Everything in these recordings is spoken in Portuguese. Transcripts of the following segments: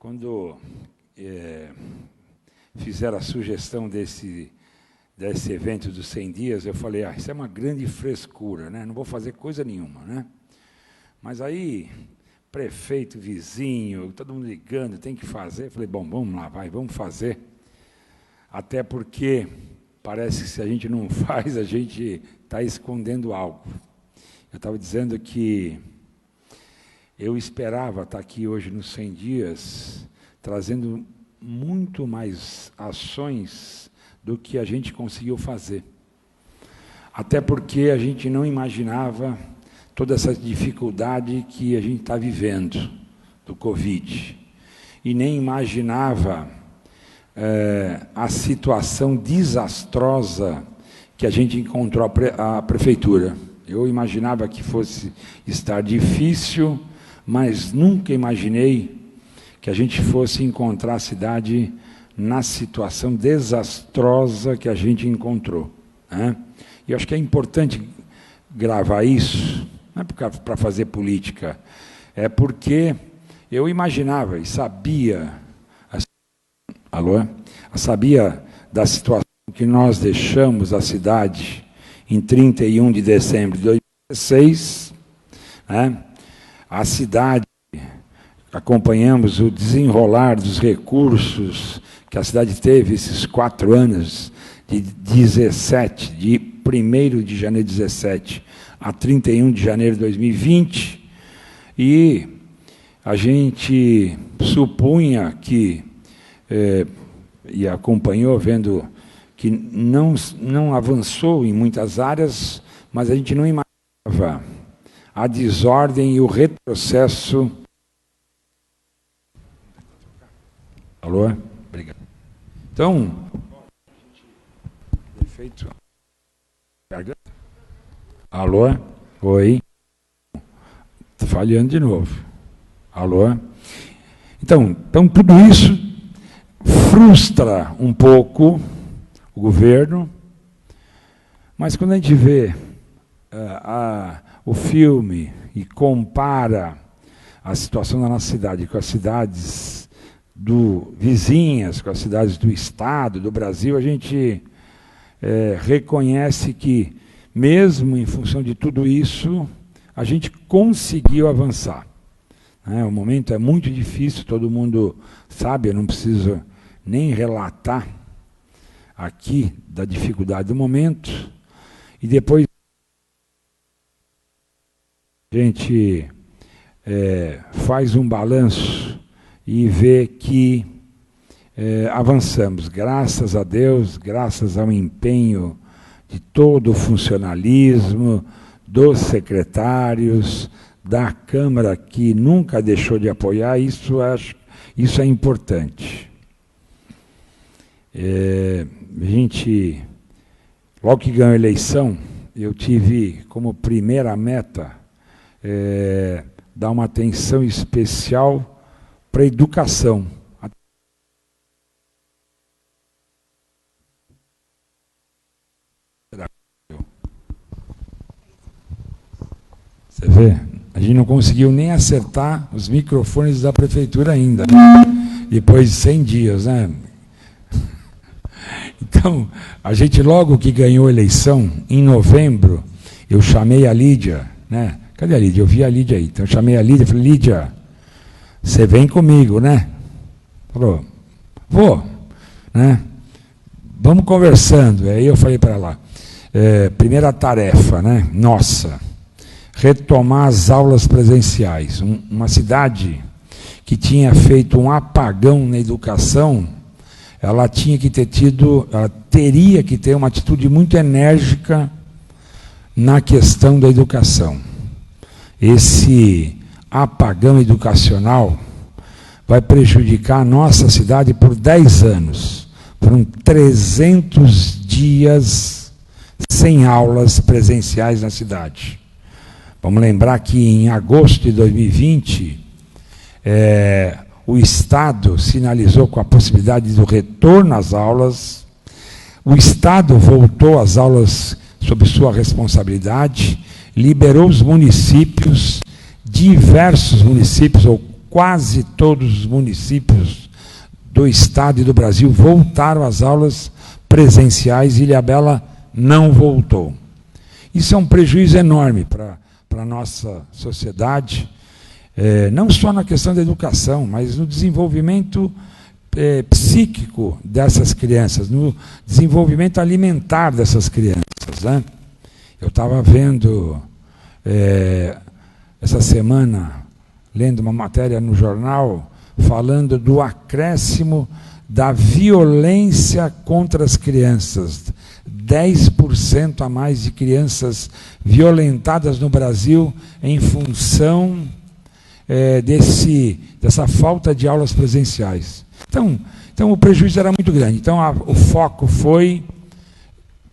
Quando fizeram a sugestão desse evento dos 100 dias, eu falei, isso é uma grande frescura, né? Não vou fazer coisa nenhuma, né? Mas aí, prefeito, vizinho, todo mundo ligando, tem que fazer. Eu falei, bom, vamos lá, vamos fazer. Até porque parece que se a gente não faz, a gente está escondendo algo. Eu estava dizendo que eu esperava estar aqui hoje nos 100 dias, trazendo muito mais ações do que a gente conseguiu fazer. Até porque a gente não imaginava toda essa dificuldade que a gente está vivendo do Covid. E nem imaginava a situação desastrosa que a gente encontrou a prefeitura. Eu imaginava que fosse estar difícil, mas nunca imaginei que a gente fosse encontrar a cidade na situação desastrosa que a gente encontrou, né? E eu acho que é importante gravar isso, não é para fazer política, é porque eu imaginava e sabia, sabia da situação que nós deixamos a cidade em 31 de dezembro de 2016, né? A cidade, acompanhamos o desenrolar dos recursos que a cidade teve esses 4 anos, de 17, de 1º de janeiro de 17 a 31 de janeiro de 2020, e a gente supunha que, e acompanhou, vendo que não avançou em muitas áreas, mas a gente não imaginava a desordem e o retrocesso. Alô? Obrigado. Então, efeito. Alô? Oi? Está falhando de novo. Alô? Então, tudo isso frustra um pouco o governo, mas quando a gente vê o filme e compara a situação da nossa cidade com as cidades vizinhas, com as cidades do Estado, do Brasil, a gente reconhece que, mesmo em função de tudo isso, a gente conseguiu avançar. O momento é muito difícil, todo mundo sabe, eu não preciso nem relatar aqui da dificuldade do momento, e depois a gente faz um balanço e vê que avançamos, graças a Deus, graças ao empenho de todo o funcionalismo, dos secretários, da Câmara, que nunca deixou de apoiar, isso é importante. A gente, logo que ganhou a eleição, eu tive como primeira meta dar uma atenção especial para a educação. Você vê? A gente não conseguiu nem acertar os microfones da prefeitura ainda, né? Depois de 100 dias, né? Então, a gente logo que ganhou a eleição, em novembro, eu chamei a Lídia, né? Cadê a Lídia? Eu vi a Lídia aí. Então, eu chamei a Lídia e falei, Lídia, você vem comigo, né? Falou, vou, né? Vamos conversando. Aí eu falei para ela, primeira tarefa, né? Nossa, retomar as aulas presenciais. Uma cidade que tinha feito um apagão na educação, ela teria que ter uma atitude muito enérgica na questão da educação. Esse apagão educacional vai prejudicar a nossa cidade por 10 anos. Foram 300 dias sem aulas presenciais na cidade. Vamos lembrar que em agosto de 2020, o Estado sinalizou com a possibilidade do retorno às aulas. O Estado voltou às aulas sob sua responsabilidade, liberou os municípios, diversos municípios, ou quase todos os municípios do estado e do Brasil voltaram às aulas presenciais e Ilhabela não voltou. Isso é um prejuízo enorme para a nossa sociedade, não só na questão da educação, mas no desenvolvimento psíquico dessas crianças, no desenvolvimento alimentar dessas crianças, né? Eu estava vendo, essa semana, lendo uma matéria no jornal, falando do acréscimo da violência contra as crianças. 10% a mais de crianças violentadas no Brasil em função dessa falta de aulas presenciais. Então o prejuízo era muito grande. Então o foco foi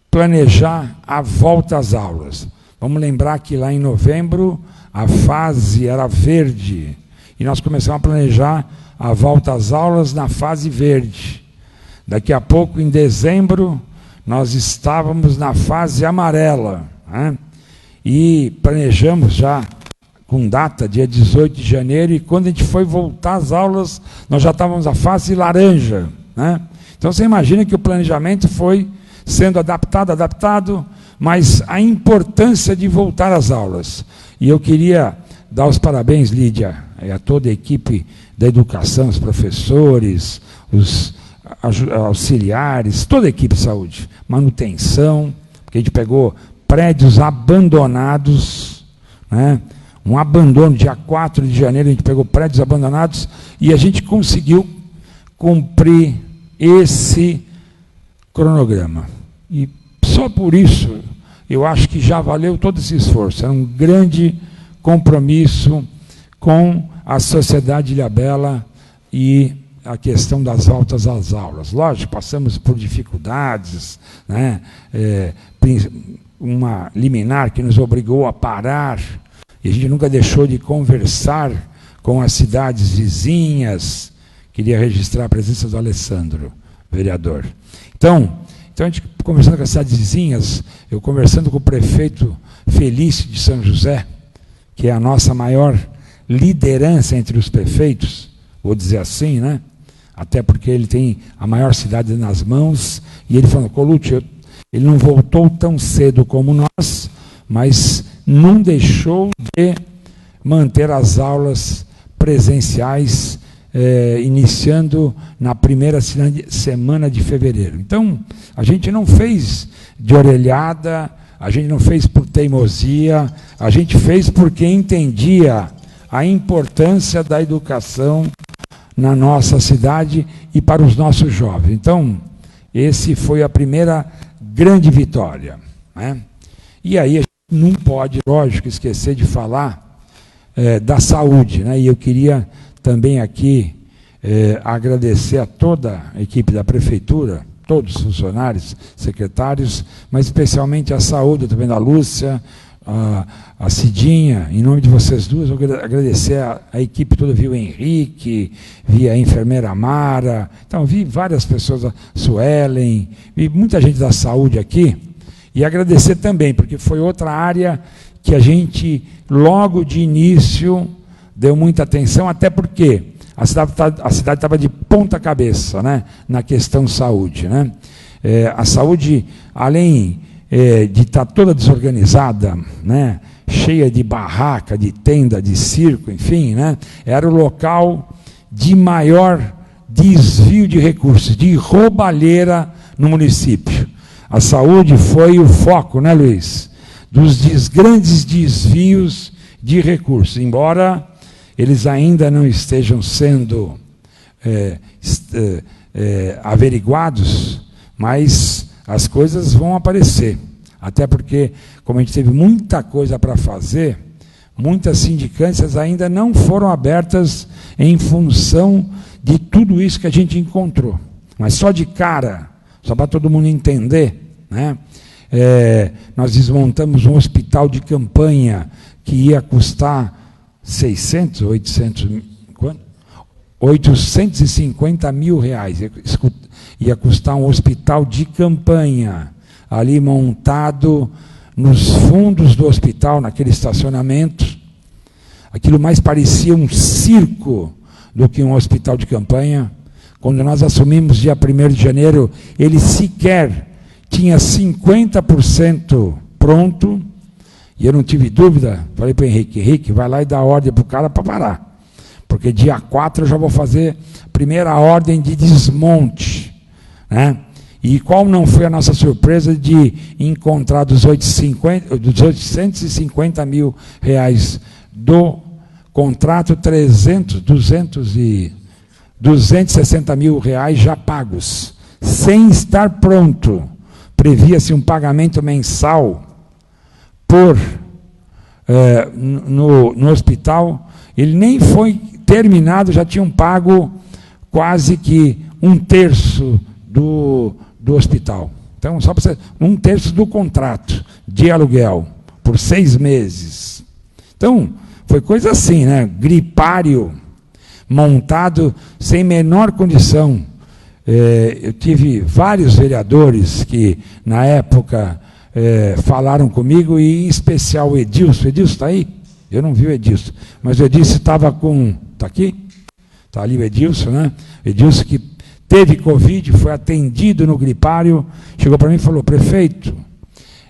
planejar a volta às aulas. Vamos lembrar que lá em novembro a fase era verde e nós começamos a planejar a volta às aulas na fase verde. Daqui a pouco, em dezembro, nós estávamos na fase amarela, né? E planejamos já com data, dia 18 de janeiro, e quando a gente foi voltar às aulas, nós já estávamos na fase laranja, né? Então você imagina que o planejamento foi sendo adaptado, mas a importância de voltar às aulas. E eu queria dar os parabéns, Lídia, a toda a equipe da educação, os professores, os auxiliares, toda a equipe de saúde, manutenção, porque a gente pegou prédios abandonados, né? Um abandono, dia 4 de janeiro, a gente pegou prédios abandonados e a gente conseguiu cumprir esse cronograma. E só por isso, eu acho que já valeu todo esse esforço. Era um grande compromisso com a sociedade de Ilhabela e a questão das voltas às aulas. Lógico, passamos por dificuldades, né? Uma liminar que nos obrigou a parar, e a gente nunca deixou de conversar com as cidades vizinhas. Queria registrar a presença do Alessandro, vereador. Então a gente conversando com as cidades vizinhas, eu conversando com o prefeito Felício de São José, que é a nossa maior liderança entre os prefeitos, vou dizer assim, né? Até porque ele tem a maior cidade nas mãos, e ele falou: Colucci, ele não voltou tão cedo como nós, mas não deixou de manter as aulas presenciais, iniciando na primeira semana de fevereiro. Então, a gente não fez de orelhada, a gente não fez por teimosia, a gente fez porque entendia a importância da educação na nossa cidade e para os nossos jovens. Então, esse foi a primeira grande vitória, né? E aí a gente não pode, lógico, esquecer de falar da saúde, né? E eu queria também aqui agradecer a toda a equipe da prefeitura, todos os funcionários, secretários, mas especialmente a saúde, também da Lúcia, a Cidinha, em nome de vocês duas, eu agradecer a equipe toda, vi o Henrique, vi a enfermeira Mara, então vi várias pessoas, a Suelen, vi muita gente da saúde aqui, e agradecer também, porque foi outra área que a gente, logo de início, deu muita atenção, até porque a cidade estava de ponta cabeça, né, na questão saúde, né? A saúde, além de estar toda desorganizada, né, cheia de barraca, de tenda, de circo, enfim, né, era o local de maior desvio de recursos, de roubalheira no município. A saúde foi o foco, né, Luiz, dos grandes desvios de recursos, embora eles ainda não estejam sendo averiguados, mas as coisas vão aparecer. Até porque, como a gente teve muita coisa para fazer, muitas sindicâncias ainda não foram abertas em função de tudo isso que a gente encontrou. Mas só de cara, só para todo mundo entender, né? Nós desmontamos um hospital de campanha que ia custar 850 mil reais. Ia custar um hospital de campanha, ali montado nos fundos do hospital, naquele estacionamento. Aquilo mais parecia um circo do que um hospital de campanha. Quando nós assumimos dia 1º de janeiro, ele sequer tinha 50% pronto, e eu não tive dúvida, falei para o Henrique, vai lá e dá ordem para o cara para parar, porque dia 4 eu já vou fazer a primeira ordem de desmonte, né? E qual não foi a nossa surpresa de encontrar dos 850 mil reais do contrato, 260 mil reais já pagos, sem estar pronto. Previa-se um pagamento mensal no hospital. Ele nem foi terminado, já tinham pago quase que 1/3 do hospital. Então, só para você, 1/3 do contrato de aluguel, por 6 meses. Então, foi coisa assim, né? Gripário, montado sem menor condição. Eu tive vários vereadores que, na época, falaram comigo, e em especial o Edilson. Edilson está aí? Eu não vi o Edilson, mas o Edilson estava com... Está aqui? Está ali o Edilson, né? Edilson que teve Covid, foi atendido no gripário, chegou para mim e falou: prefeito,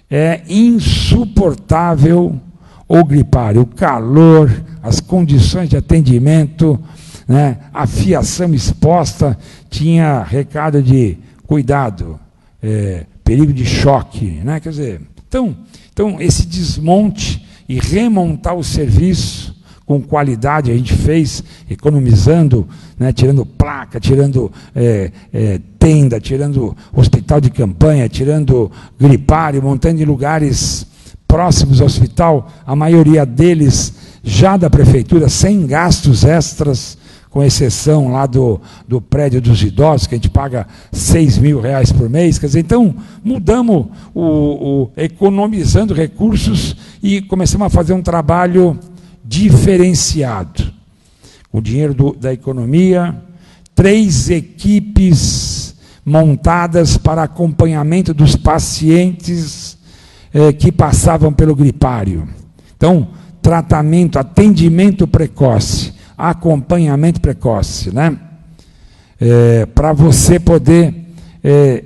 é insuportável o gripário, o calor, as condições de atendimento, né, a fiação exposta, tinha recado de cuidado, perigo de choque, né? Quer dizer, então esse desmonte e remontar o serviço com qualidade a gente fez, economizando, né, tirando placa, tirando tenda, tirando hospital de campanha, tirando gripário, montando em lugares próximos ao hospital, a maioria deles já da prefeitura, sem gastos extras, com exceção lá do prédio dos idosos, que a gente paga 6 mil reais por mês. Quer dizer, então, mudamos, economizando recursos, e começamos a fazer um trabalho diferenciado. Com o dinheiro da economia, 3 equipes montadas para acompanhamento dos pacientes que passavam pelo gripário. Então, tratamento, atendimento precoce, acompanhamento precoce, né? Para você poder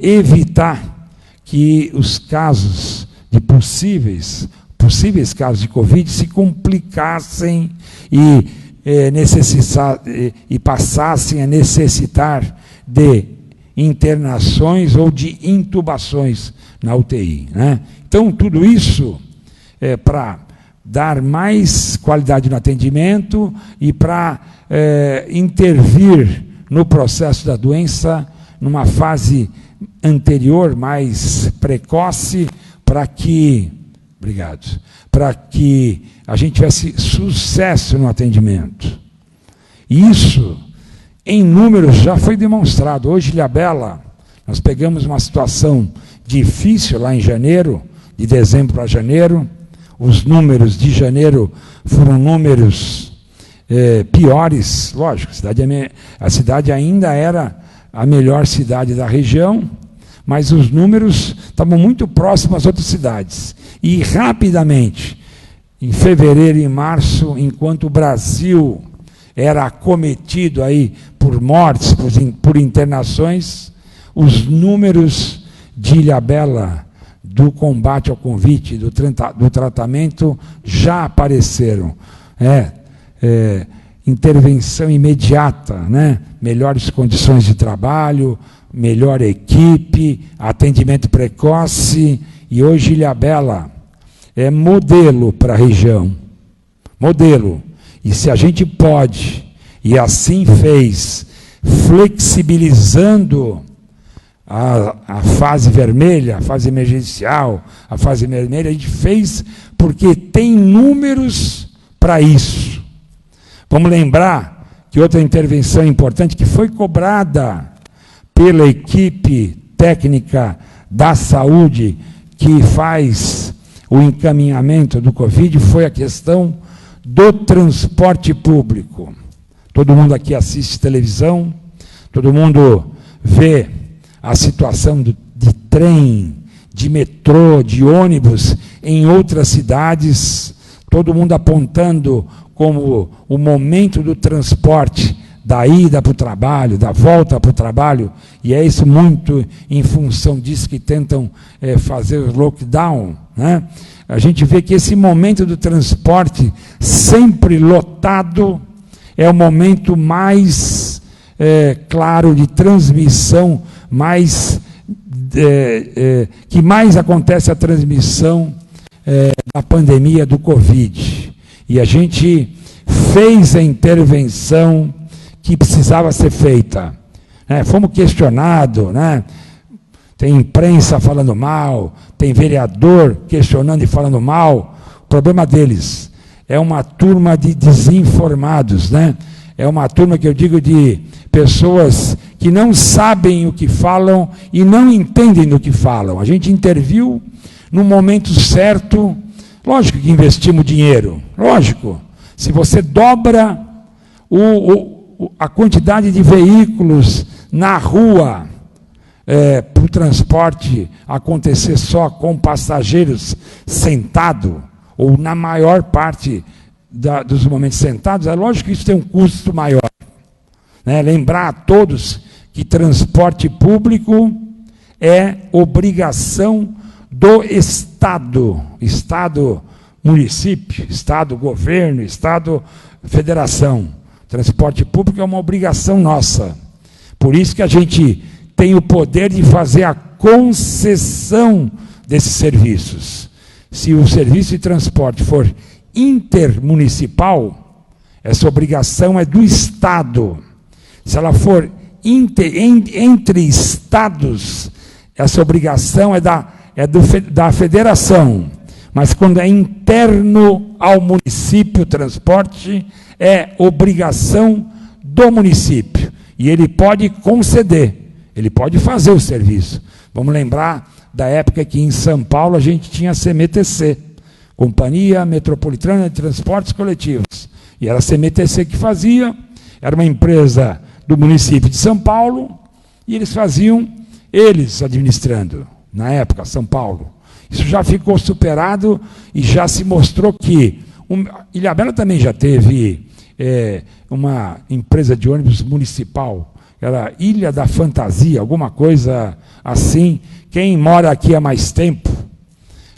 evitar que os casos de possíveis casos de Covid se complicassem e passassem a necessitar de internações ou de intubações na UTI, né? Então, tudo isso é para dar mais qualidade no atendimento e para intervir no processo da doença numa fase anterior, mais precoce, para que a gente tivesse sucesso no atendimento. E isso, em números, já foi demonstrado. Hoje, Ilhabela, nós pegamos uma situação difícil lá em janeiro, de dezembro para janeiro. Os números de janeiro foram números piores, lógico, a cidade ainda era a melhor cidade da região, mas os números estavam muito próximos às outras cidades. E, rapidamente, em fevereiro e março, enquanto o Brasil era acometido aí por mortes, por internações, os números de Ilhabela, do combate ao Covid, do tratamento, já apareceram. Intervenção imediata, né? Melhores condições de trabalho, melhor equipe, atendimento precoce, e hoje Ilhabela é modelo para a região. Modelo. E se a gente pode, e assim fez, flexibilizando a fase vermelha, a fase emergencial, a fase vermelha, a gente fez porque tem números para isso. Vamos lembrar que outra intervenção importante que foi cobrada pela equipe técnica da saúde que faz o encaminhamento do Covid foi a questão do transporte público. Todo mundo aqui assiste televisão, todo mundo vê a situação de trem, de metrô, de ônibus em outras cidades. todo mundo apontando como o momento do transporte, da ida para o trabalho, da volta para o trabalho, e é isso muito em função disso que tentam fazer o lockdown, né? A gente vê que esse momento do transporte, sempre lotado, é o momento mais claro de transmissão, que mais acontece a transmissão da pandemia do Covid. E a gente fez a intervenção que precisava ser feita. Fomos questionados, né? Tem imprensa falando mal, tem vereador questionando e falando mal. O problema deles é uma turma de desinformados, né? É uma turma que eu digo de pessoas que não sabem o que falam e não entendem do que falam. A gente interviu no momento certo. Lógico que investimos dinheiro, lógico. Se você dobra a quantidade de veículos na rua, para o transporte acontecer só com passageiros sentados, ou na maior parte dos momentos sentados, é lógico que isso tem um custo maior. Lembrar a todos que transporte público é obrigação do Estado, município, Estado, governo, Estado, federação. Transporte público é uma obrigação nossa. Por isso que a gente tem o poder de fazer a concessão desses serviços. Se o serviço de transporte for intermunicipal, essa obrigação é do Estado. Se ela for entre estados, essa obrigação é da federação. Mas quando é interno ao município, o transporte é obrigação do município. E ele pode conceder, ele pode fazer o serviço. Vamos lembrar da época que em São Paulo a gente tinha a CMTC, Companhia Metropolitana de Transportes Coletivos. E era a CMTC que fazia, era uma empresa do município de São Paulo, e eles administrando, na época, São Paulo. Isso já ficou superado e já se mostrou que Ilhabela também já teve uma empresa de ônibus municipal, era Ilha da Fantasia, alguma coisa assim. Quem mora aqui há mais tempo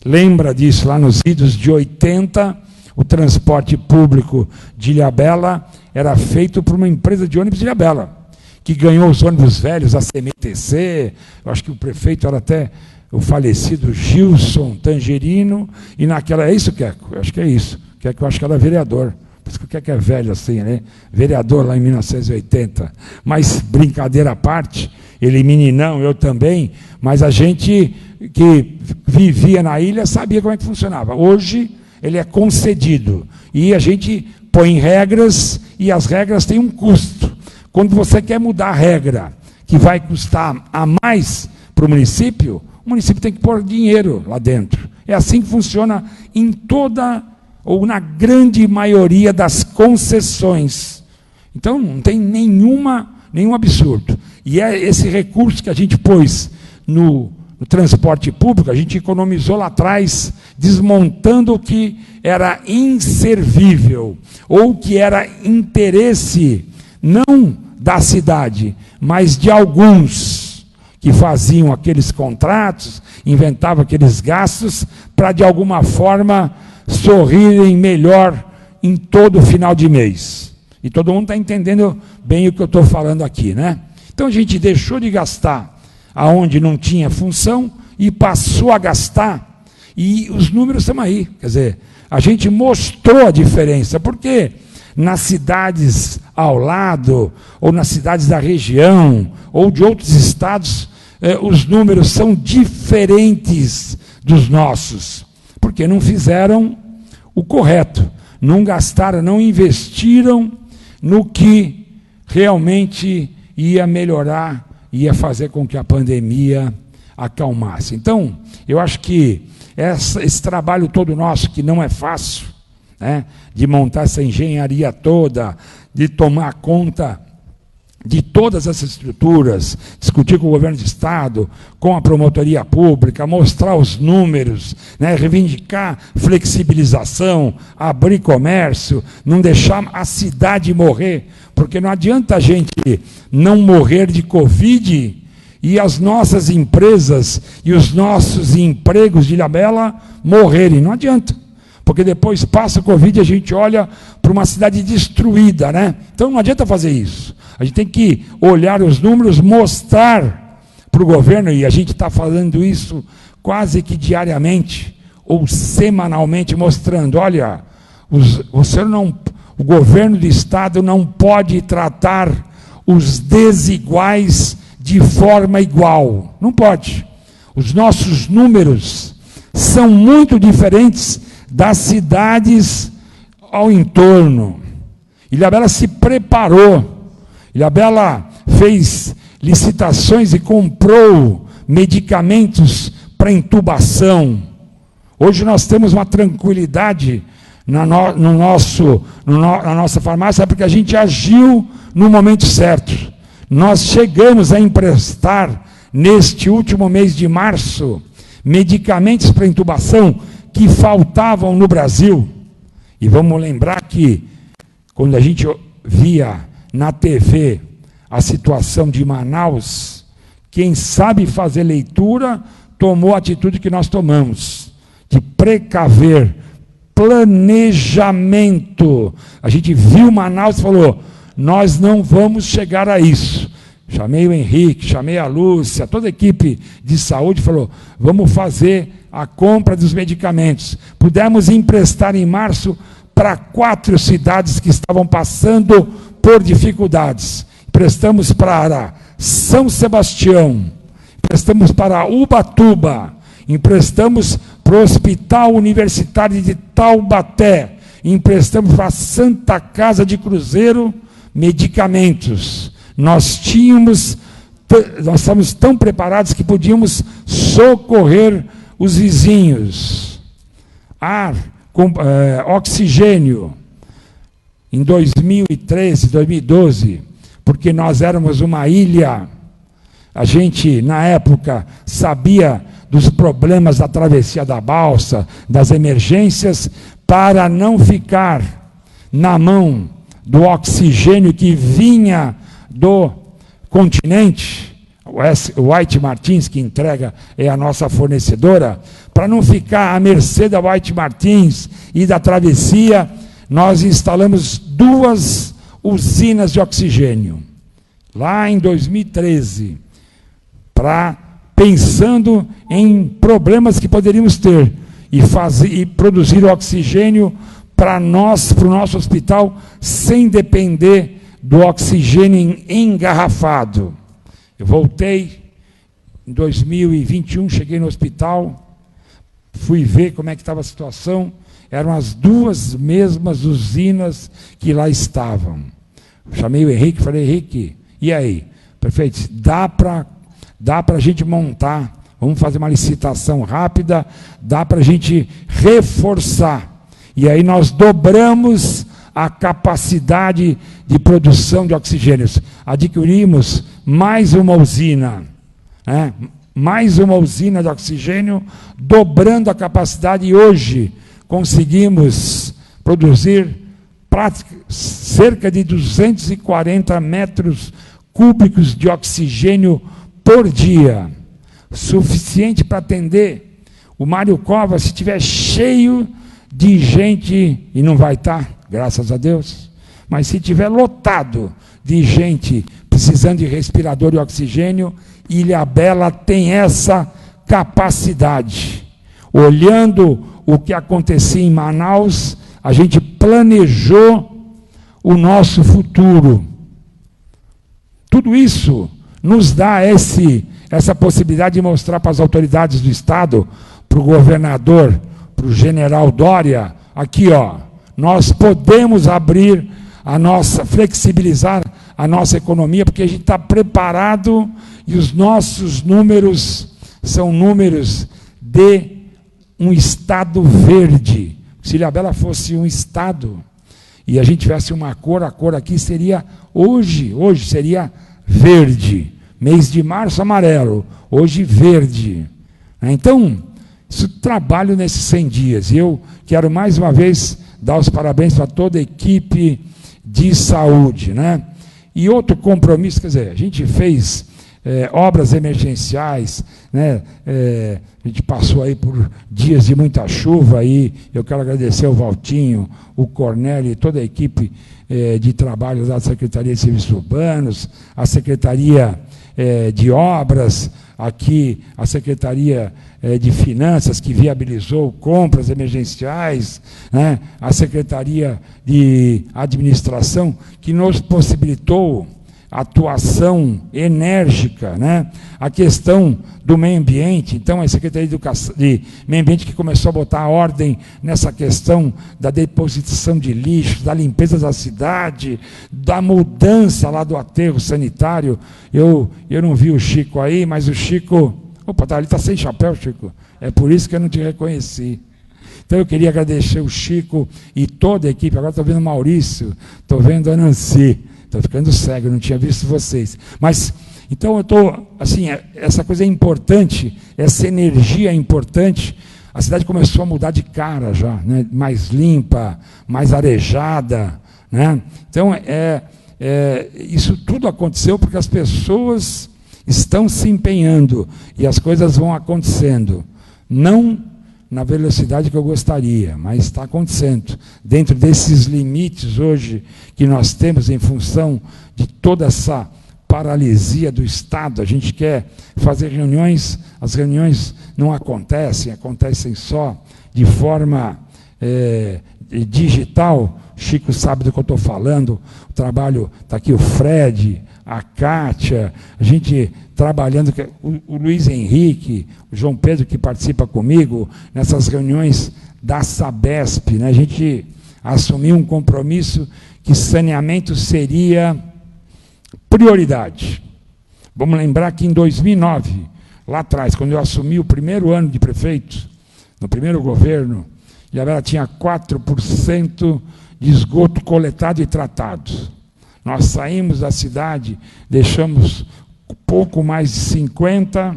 lembra disso, lá nos idos de 80, o transporte público de Ilhabela era feito por uma empresa de ônibus de Ilhabela, que ganhou os ônibus velhos, a CMTC, eu acho que o prefeito era até o falecido Gilson Tangerino, e naquela, é isso, Queco? Eu acho que é isso, Queco, eu acho que era vereador, por isso que o Queco é velho assim, né? Vereador lá em 1980, mas brincadeira à parte, ele meninão, eu também, mas a gente que vivia na ilha sabia como é que funcionava. Hoje ele é concedido, e a gente põe regras, e as regras têm um custo. Quando você quer mudar a regra, que vai custar a mais para o município tem que pôr dinheiro lá dentro. É assim que funciona em toda, ou na grande maioria das concessões. Então, não tem nenhum absurdo. E é esse recurso que a gente pôs no transporte público, a gente economizou lá atrás, desmontando o que era inservível, ou que era interesse, não da cidade, mas de alguns que faziam aqueles contratos, inventavam aqueles gastos, para, de alguma forma, sorrirem melhor em todo final de mês. E todo mundo está entendendo bem o que eu estou falando aqui, né? Então, a gente deixou de gastar aonde não tinha função e passou a gastar, e os números estão aí. Quer dizer, a gente mostrou a diferença, porque nas cidades ao lado, ou nas cidades da região, ou de outros estados, os números são diferentes dos nossos, porque não fizeram o correto, não gastaram, não investiram no que realmente ia melhorar, ia fazer com que a pandemia acalmasse. Então, eu acho que esse trabalho todo nosso, que não é fácil, né, de montar essa engenharia toda, de tomar conta de todas essas estruturas, discutir com o governo de Estado, com a promotoria pública, mostrar os números, né, reivindicar flexibilização, abrir comércio, não deixar a cidade morrer, porque não adianta a gente não morrer de Covid e as nossas empresas e os nossos empregos de Ilhabela morrerem, não adianta. Porque depois passa o Covid e a gente olha para uma cidade destruída, né? Então não adianta fazer isso. A gente tem que olhar os números, mostrar para o governo, e a gente está falando isso quase que diariamente ou semanalmente, mostrando, olha, o governo do Estado não pode tratar os desiguais de forma igual. Não pode. Os nossos números são muito diferentes das cidades ao entorno. Ilhabela se preparou. Ilhabela fez licitações e comprou medicamentos para intubação. Hoje nós temos uma tranquilidade na nossa farmácia, porque a gente agiu no momento certo. Nós chegamos a emprestar, neste último mês de março, medicamentos para intubação que faltavam no Brasil. E vamos lembrar que, quando a gente via na TV a situação de Manaus, quem sabe fazer leitura tomou a atitude que nós tomamos, de precaver, planejamento. A gente viu Manaus e falou, nós não vamos chegar a isso. Chamei o Henrique, chamei a Lúcia, toda a equipe de saúde, falou, vamos fazer a compra dos medicamentos. Pudemos emprestar em março para 4 cidades que estavam passando por dificuldades. Emprestamos para São Sebastião, emprestamos para Ubatuba, emprestamos para o Hospital Universitário de Taubaté, emprestamos para a Santa Casa de Cruzeiro medicamentos. Nós estávamos tão preparados que podíamos socorrer os vizinhos. Oxigênio, em 2013, 2012, porque nós éramos uma ilha, a gente, na época, sabia dos problemas da travessia da balsa, das emergências, para não ficar na mão do oxigênio que vinha do continente. O White Martins, que entrega, é a nossa fornecedora, para não ficar à mercê da White Martins e da travessia, nós instalamos 2 usinas de oxigênio, lá em 2013, pensando em problemas que poderíamos ter, e produzir oxigênio para o nosso hospital, sem depender do oxigênio engarrafado. Eu voltei em 2021, cheguei no hospital, fui ver como é que estava a situação, eram as 2 mesmas usinas que lá estavam. Chamei o Henrique, falei, Henrique, e aí? Prefeito, dá para a gente montar, vamos fazer uma licitação rápida, dá para a gente reforçar. E aí nós dobramos a capacidade de produção de oxigênios. Adquirimos mais uma usina, né? Mais uma usina de oxigênio, dobrando a capacidade, e hoje conseguimos produzir cerca de 240 metros cúbicos de oxigênio por dia, suficiente para atender o Mário Covas, se estiver cheio de gente, e não vai estar, graças a Deus, mas se estiver lotado de gente precisando de respirador e oxigênio, Ilhabela tem essa capacidade. Olhando o que acontecia em Manaus, a gente planejou o nosso futuro. Tudo isso nos dá essa possibilidade de mostrar para as autoridades do Estado, para o governador, para o general Dória, aqui, ó, nós podemos flexibilizar a nossa economia, porque a gente está preparado e os nossos números são números de um estado verde. Se Ilhabela fosse um estado, e a gente tivesse uma cor, a cor aqui seria, hoje seria verde. Mês de março, amarelo. Hoje, verde. Então, isso trabalho nesses 100 dias. E eu quero, mais uma vez, dar os parabéns para toda a equipe de saúde, né? E outro compromisso, quer dizer, a gente fez obras emergenciais, né? A gente passou aí por dias de muita chuva, aí eu quero agradecer ao Valtinho, o Cornélio e toda a equipe de trabalho da Secretaria de Serviços Urbanos, a Secretaria de Obras, aqui a Secretaria de Finanças, que viabilizou compras emergenciais, né? A Secretaria de Administração, que nos possibilitou atuação enérgica, né? A questão do meio ambiente, então a Secretaria de Meio Ambiente que começou a botar a ordem nessa questão da deposição de lixo, da limpeza da cidade, da mudança lá do aterro sanitário. Eu não vi o Chico aí, mas o Chico... Opa, tá, ele está sem chapéu, Chico. É por isso que eu não te reconheci. Então eu queria agradecer o Chico e toda a equipe. Agora estou vendo o Maurício, estou vendo a Nancy. Estou ficando cego, não tinha visto vocês. Mas, então, eu estou, assim, essa coisa é importante, essa energia é importante. A cidade começou a mudar de cara já, né? Mais limpa, mais arejada, né? Então, isso tudo aconteceu porque as pessoas estão se empenhando e as coisas vão acontecendo. Não na velocidade que eu gostaria, mas está acontecendo. Dentro desses limites hoje que nós temos em função de toda essa paralisia do Estado, a gente quer fazer reuniões, as reuniões não acontecem, acontecem só de forma digital. Chico sabe do que eu estou falando, o trabalho, está aqui o Fred, a Kátia, a gente trabalhando, o Luiz Henrique, o João Pedro que participa comigo, nessas reuniões da Sabesp, né? A gente assumiu um compromisso que saneamento seria prioridade. Vamos lembrar que em 2009, lá atrás, quando eu assumi o primeiro ano de prefeito, no primeiro governo, Ilhabela tinha 4% de esgoto coletado e tratado. Nós saímos da cidade, deixamos pouco mais de 50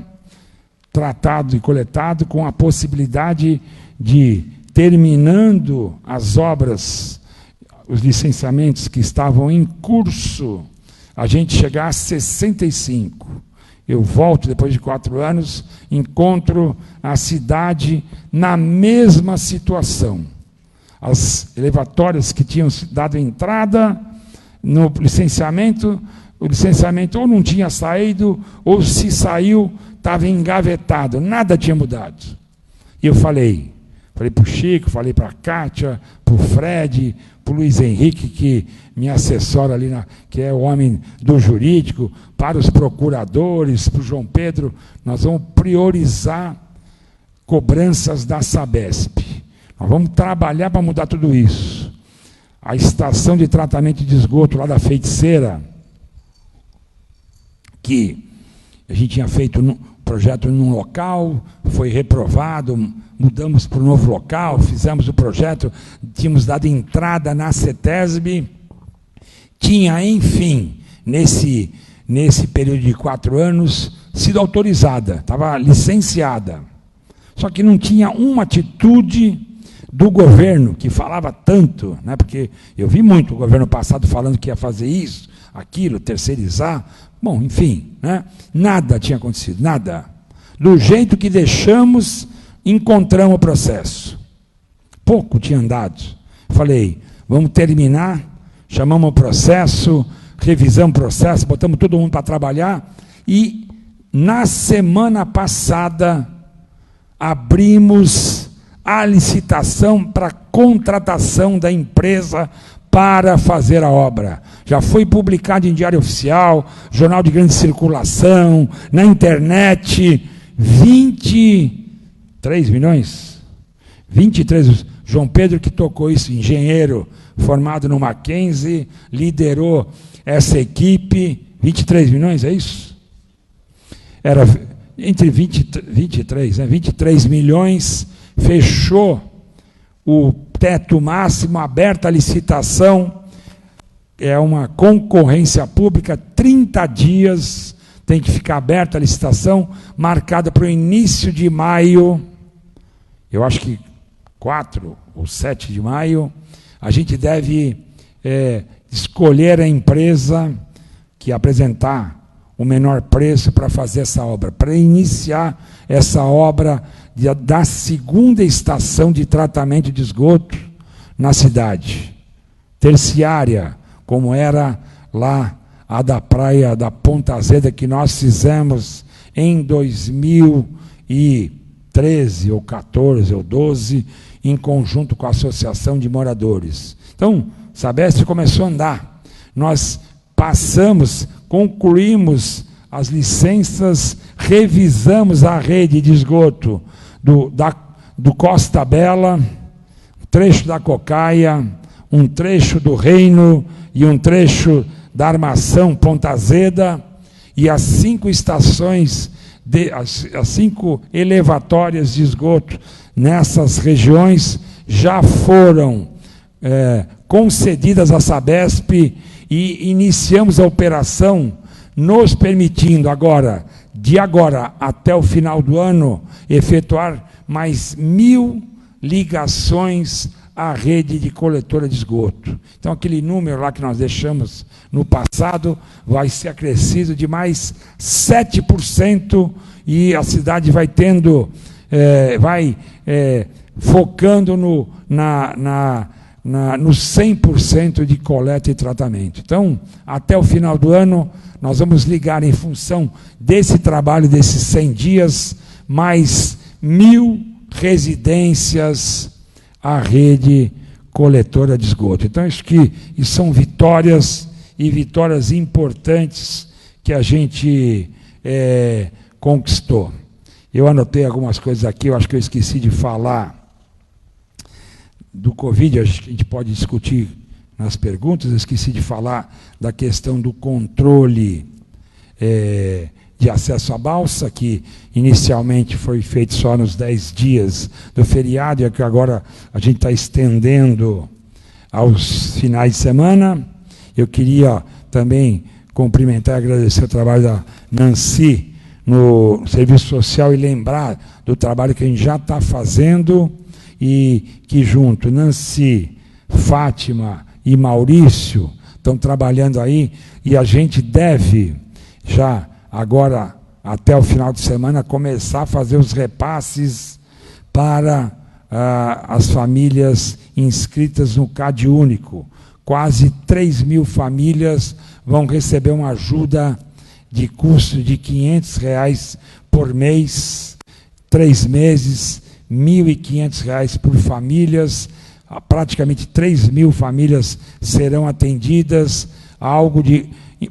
tratado e coletado, com a possibilidade de, terminando as obras, os licenciamentos que estavam em curso, a gente chegar a 65. Eu volto, depois de 4 anos, encontro a cidade na mesma situação. As elevatórias que tinham dado entrada no licenciamento, o licenciamento ou não tinha saído, ou se saiu, estava engavetado, nada tinha mudado. E eu falei para o Chico, falei para a Kátia, para o Fred, para o Luiz Henrique, que me assessora ali, que é o homem do jurídico, para os procuradores, para o João Pedro, nós vamos priorizar cobranças da Sabesp. Nós vamos trabalhar para mudar tudo isso. A estação de tratamento de esgoto lá da Feiticeira, que a gente tinha feito um projeto num local, foi reprovado, mudamos para um novo local, fizemos o projeto, tínhamos dado entrada na CETESB, tinha, enfim, nesse período de 4 anos, sido autorizada, estava licenciada. Só que não tinha uma atitude do governo, que falava tanto, né, porque eu vi muito o governo passado falando que ia fazer isso, aquilo, terceirizar, bom, enfim, né, nada tinha acontecido, nada. Do jeito que deixamos, encontramos o processo. Pouco tinha andado. Falei, vamos terminar, chamamos o processo, revisamos o processo, botamos todo mundo para trabalhar, e na semana passada abrimos a licitação para contratação da empresa para fazer a obra. Já foi publicado em Diário Oficial, jornal de grande circulação, na internet, 23 milhões? 23, João Pedro que tocou isso, engenheiro, formado no Mackenzie, liderou essa equipe, 23 milhões, é isso? Era entre 23 milhões, fechou o teto máximo, aberta a licitação, é uma concorrência pública, 30 dias tem que ficar aberta a licitação, marcada para o início de maio, eu acho que 4 ou 7 de maio, a gente deve escolher a empresa que apresentar o menor preço para fazer essa obra, para iniciar essa obra da segunda estação de tratamento de esgoto na cidade, terciária, como era lá a da praia da Ponta Azeda, que nós fizemos em 2013, ou 14, ou 12, em conjunto com a Associação de Moradores. Então, Sabesp começou a andar. Nós concluímos as licenças, revisamos a rede de esgoto do Costa Bela, um trecho da Cocaia, um trecho do Reino e um trecho da Armação Ponta Azeda, e as 5 estações, as 5 elevatórias de esgoto nessas regiões já foram concedidas à Sabesp, e iniciamos a operação, nos permitindo de agora até o final do ano, efetuar mais 1.000 ligações à rede de coletora de esgoto. Então, aquele número lá que nós deixamos no passado vai ser acrescido de mais 7%, e a cidade vai tendo, focando no 100% de coleta e tratamento. Então, até o final do ano, nós vamos ligar, em função desse trabalho, desses 100 dias, mais 1.000 residências à rede coletora de esgoto. Então, isso são vitórias, e vitórias importantes que a gente conquistou. Eu anotei algumas coisas aqui, eu acho que eu esqueci de falar do Covid, a gente pode discutir nas perguntas, eu esqueci de falar da questão do controle de acesso à balsa, que inicialmente foi feito só nos 10 dias do feriado, e que agora a gente está estendendo aos finais de semana. Eu queria também cumprimentar e agradecer o trabalho da Nancy no Serviço Social, e lembrar do trabalho que a gente já está fazendo, e que junto, Nancy, Fátima e Maurício estão trabalhando aí, e a gente deve, já agora, até o final de semana, começar a fazer os repasses para as famílias inscritas no CAD Único. Quase 3.000 famílias vão receber uma ajuda de custo de R$ 500 por mês, 3 meses, R$ 1.500 por famílias, praticamente 3.000 famílias serão atendidas, algo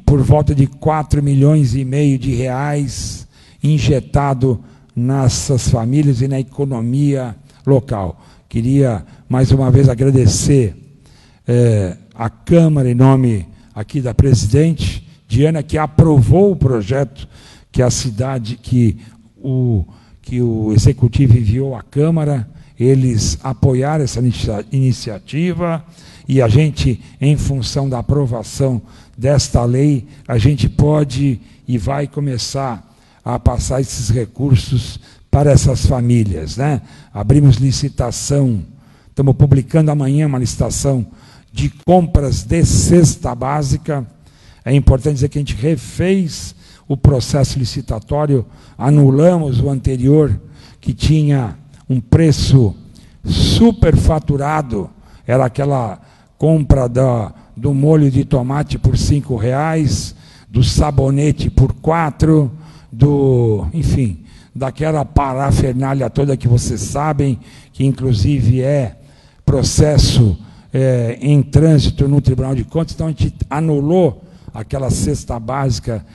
por volta de 4,5 milhões de reais injetado nessas famílias e na economia local. Queria, mais uma vez, agradecer a Câmara, em nome aqui da presidente Diana, que aprovou o projeto que a cidade, que o Executivo enviou à Câmara. Eles apoiaram essa iniciativa, e a gente, em função da aprovação desta lei, a gente pode e vai começar a passar esses recursos para essas famílias, né? Abrimos licitação, estamos publicando amanhã uma licitação de compras de cesta básica. É importante dizer que a gente refez o processo licitatório, anulamos o anterior, que tinha um preço superfaturado, era aquela compra do molho de tomate por R$ 5,00, do sabonete por 4, enfim, daquela parafernália toda que vocês sabem, que inclusive é processo em trânsito no Tribunal de Contas. Então, a gente anulou aquela cesta básica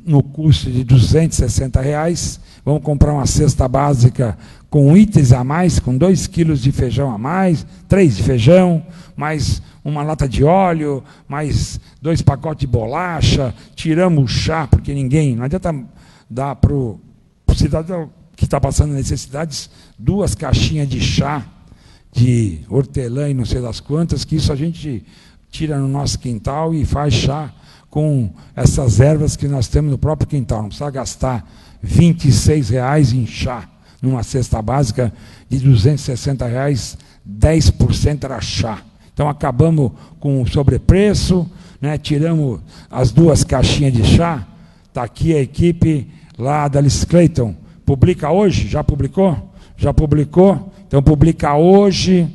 no custo de R$ 260, vamos comprar uma cesta básica com itens a mais, com 2 quilos de feijão a mais, 3 de feijão, mais uma lata de óleo, mais 2 pacotes de bolacha, tiramos o chá, porque não adianta dar para o cidadão que está passando necessidades 2 caixinhas de chá, de hortelã e não sei das quantas, que isso a gente tira no nosso quintal e faz chá com essas ervas que nós temos no próprio quintal. Não precisa gastar R$ 26 em chá. Numa cesta básica de R$ 260, 10% era chá. Então acabamos com o sobrepreço, né, tiramos as 2 caixinhas de chá. Está aqui a equipe lá da Alice Clayton. Publica hoje? Já publicou? Já publicou? Então publica hoje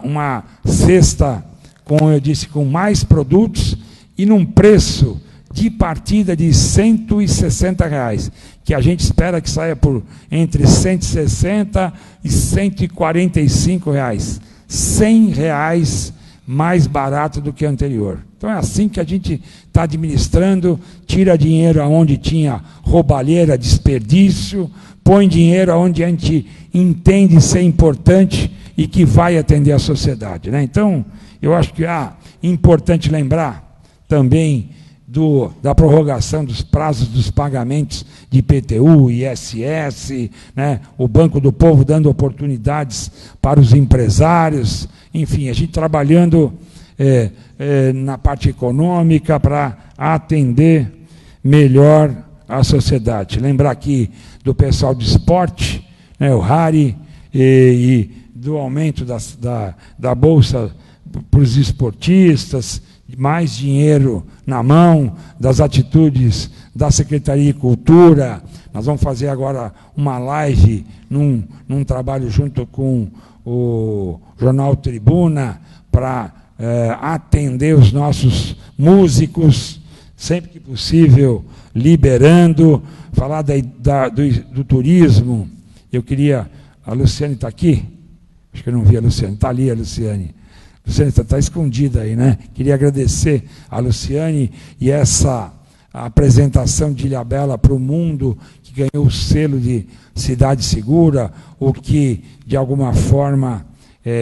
uma cesta, como eu disse, com mais produtos e num preço de partida de R$ 160, que a gente espera que saia por entre R$ 160 e R$ 145. R$ 100 mais barato do que o anterior. Então é assim que a gente está administrando, tira dinheiro aonde tinha roubalheira, desperdício, põe dinheiro aonde a gente entende ser importante e que vai atender a sociedade, né? Então, eu acho que é importante lembrar também da prorrogação dos prazos dos pagamentos de IPTU, ISS, né? O Banco do Povo dando oportunidades para os empresários, enfim, a gente trabalhando na parte econômica para atender melhor a sociedade. Lembrar aqui do pessoal do esporte, né, o Hari, e do aumento da Bolsa para os esportistas, mais dinheiro na mão, das atitudes da Secretaria de Cultura. Nós vamos fazer agora uma live num trabalho junto com o Jornal Tribuna para atender os nossos músicos, sempre que possível, liberando, falar do turismo. Eu queria... A Luciane está aqui? Acho que eu não vi a Luciane. Está ali a Luciane. Luciane está escondida aí, né? Queria agradecer a Luciane e essa apresentação de Ilhabela para o mundo, que ganhou o selo de cidade segura, o que, de alguma forma,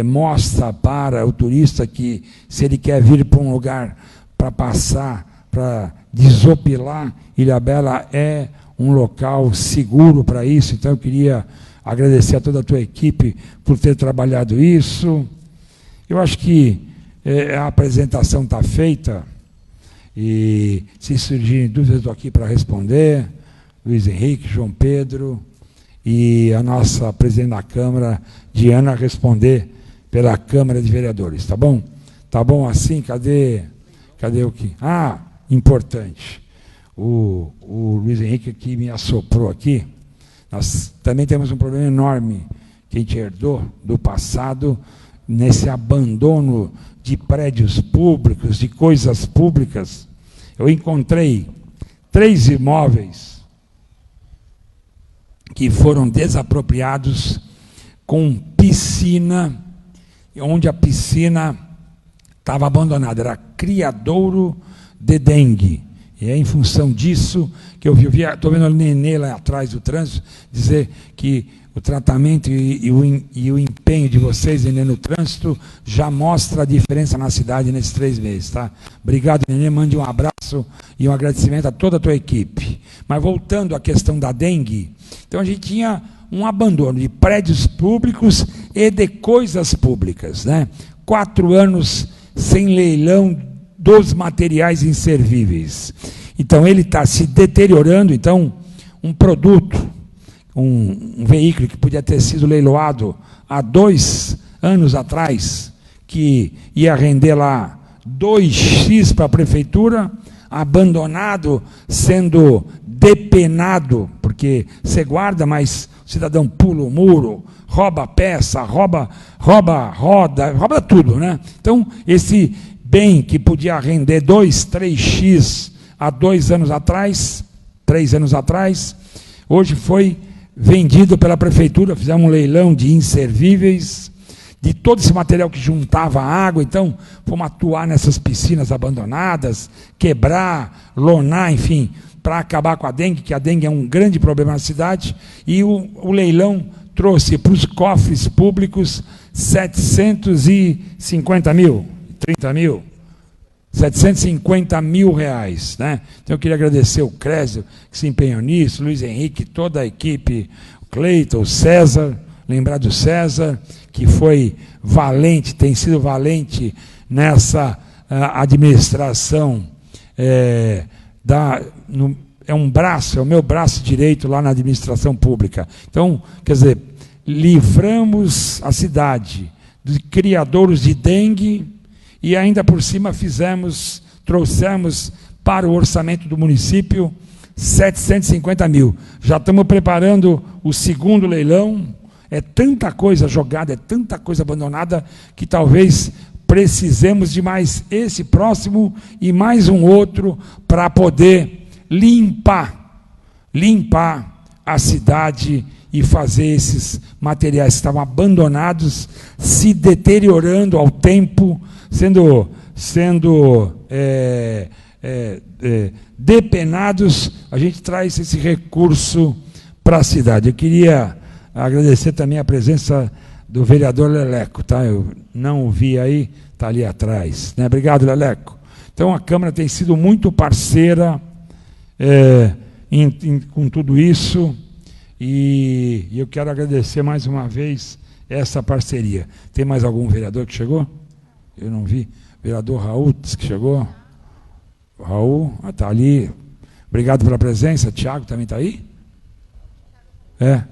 mostra para o turista que, se ele quer vir para um lugar para passar, para desopilar, Ilhabela é um local seguro para isso. Então, eu queria agradecer a toda a tua equipe por ter trabalhado isso. Eu acho que a apresentação está feita, e se surgirem dúvidas, estou aqui para responder. Luiz Henrique, João Pedro e a nossa presidente da Câmara, Diana, responder pela Câmara de Vereadores, tá bom? Tá bom assim? Cadê o que? Importante. O Luiz Henrique aqui me assoprou aqui. Nós também temos um problema enorme que a gente herdou do passado, nesse abandono de prédios públicos, de coisas públicas. Eu encontrei 3 imóveis que foram desapropriados com piscina, onde a piscina estava abandonada, era criadouro de dengue. E é em função disso que eu vi, estou vendo o Nenê lá atrás do trânsito, dizer que o tratamento e o empenho de vocês, Nenê, no trânsito, já mostra a diferença na cidade nesses 3 meses. Tá? Obrigado, Nenê, mande um abraço e um agradecimento a toda a tua equipe. Mas voltando à questão da dengue, então a gente tinha um abandono de prédios públicos e de coisas públicas, né? 4 anos sem leilão dos materiais inservíveis. Então, ele está se deteriorando. Então, um produto, um veículo que podia ter sido leiloado há 2 anos atrás, que ia render lá 2x para a prefeitura, abandonado, sendo depenado, porque você guarda, mas o cidadão pula o muro, rouba peça, rouba roda, rouba tudo, né? Então, esse bem que podia render 2, 3x há 2 anos atrás, 3 anos atrás, hoje foi vendido pela prefeitura. Fizemos um leilão de inservíveis, de todo esse material que juntava água. Então, fomos atuar nessas piscinas abandonadas, quebrar, lonar, enfim, para acabar com a dengue, que a dengue é um grande problema na cidade, e o leilão trouxe para os cofres públicos 750 mil, 30 mil, 750 mil reais, né? Então eu queria agradecer o Crésio, que se empenhou nisso, Luiz Henrique, toda a equipe, o Cleiton, o César, lembrar do César, que foi valente, tem sido valente nessa administração, é um braço, é o meu braço direito lá na administração pública. Então, quer dizer, livramos a cidade de criadouros de dengue e ainda por cima trouxemos para o orçamento do município 750 mil. Já estamos preparando o segundo leilão. É tanta coisa jogada, é tanta coisa abandonada, que talvez precisemos de mais esse próximo e mais um outro para poder limpar a cidade e fazer esses materiais que estavam abandonados, se deteriorando ao tempo, sendo depenados. A gente traz esse recurso para a cidade. Eu queria agradecer também a presença do vereador Leleco, tá? Eu não o vi aí, está ali atrás, né? Obrigado, Leleco. Então, a Câmara tem sido muito parceira com tudo isso, e eu quero agradecer mais uma vez essa parceria. Tem mais algum vereador que chegou? Eu não vi. Vereador Raul disse que chegou. Raul, está ali. Obrigado pela presença. Tiago também está aí?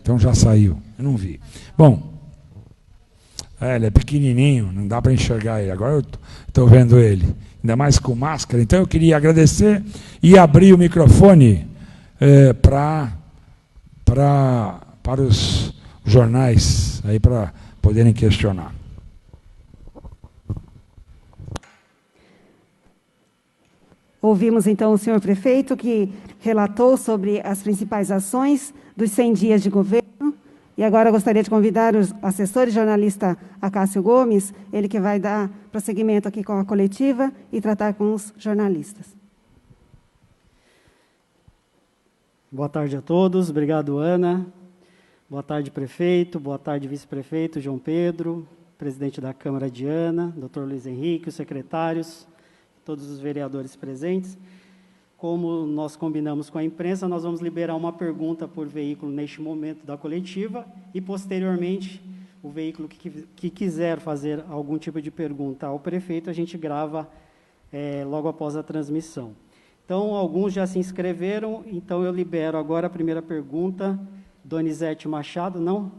Então já saiu. Eu não vi. Bom, ele é pequenininho, não dá para enxergar ele. Agora eu estou vendo ele. Ainda mais com máscara. Então eu queria agradecer e abrir o microfone para os jornais aí para poderem questionar. Ouvimos, então, o senhor prefeito, que relatou sobre as principais ações dos 100 dias de governo. E agora eu gostaria de convidar o assessor e jornalista Acácio Gomes, ele que vai dar prosseguimento aqui com a coletiva e tratar com os jornalistas. Boa tarde a todos. Obrigado, Ana. Boa tarde, prefeito. Boa tarde, vice-prefeito João Pedro, presidente da Câmara Diana, doutor Luiz Henrique, os secretários, todos os vereadores presentes. Como nós combinamos com a imprensa, nós vamos liberar uma pergunta por veículo neste momento da coletiva e, posteriormente, o veículo que quiser fazer algum tipo de pergunta ao prefeito, a gente grava logo após a transmissão. Então, alguns já se inscreveram, então eu libero agora a primeira pergunta. Donizete Machado, não?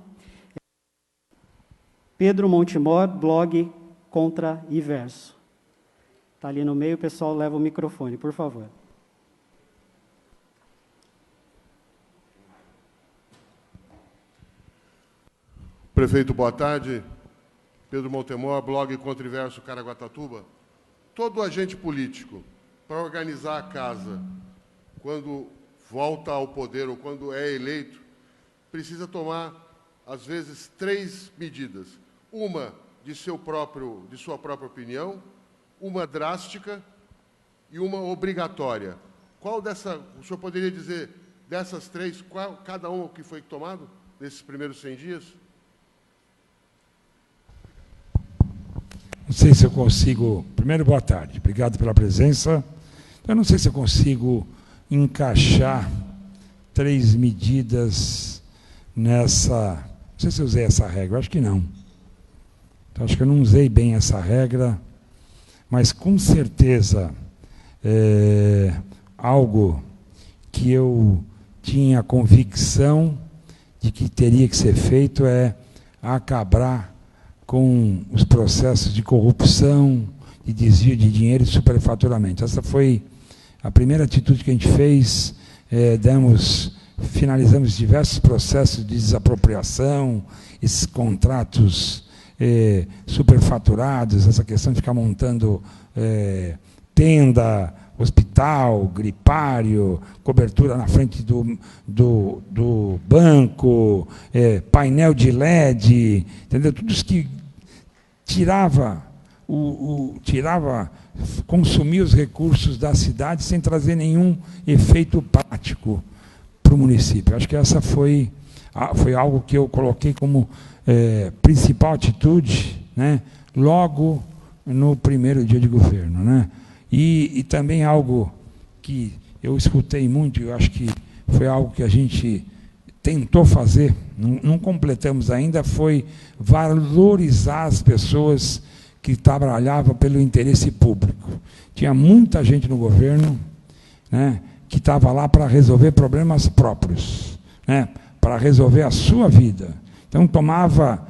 Pedro Montemor, blog Contra e Verso. Está ali no meio, o pessoal leva o microfone, por favor. Prefeito, boa tarde. Pedro Montemor, blog Contra e Verso Caraguatatuba. Todo agente político, para organizar a casa, quando volta ao poder ou quando é eleito, precisa tomar, às vezes, 3 medidas. Uma de sua própria opinião, uma drástica e uma obrigatória. Qual dessa, o senhor poderia dizer, dessas 3, qual cada uma que foi tomado nesses primeiros 100 dias? Não sei se eu consigo... Primeiro, boa tarde. Obrigado pela presença. Eu não sei se eu consigo encaixar 3 medidas nessa... Não sei se eu usei essa regra, eu acho que não. Então, acho que eu não usei bem essa regra, mas com certeza algo que eu tinha convicção de que teria que ser feito é acabar com os processos de corrupção, de desvio de dinheiro e superfaturamento. Essa foi a primeira atitude que a gente fez. Finalizamos diversos processos de desapropriação, esses contratos superfaturados, essa questão de ficar montando tenda, hospital, gripário, cobertura na frente do banco, painel de LED, entendeu? Tudo isso que consumia os recursos da cidade sem trazer nenhum efeito prático para o município. Acho que essa foi algo que eu coloquei como principal atitude, né, logo no primeiro dia de governo, né? E também algo que eu escutei muito, eu acho que foi algo que a gente tentou fazer, não completamos ainda, foi valorizar as pessoas que trabalhavam pelo interesse público. Tinha muita gente no governo, né, que estava lá para resolver problemas próprios, né, para resolver a sua vida. Então, tomava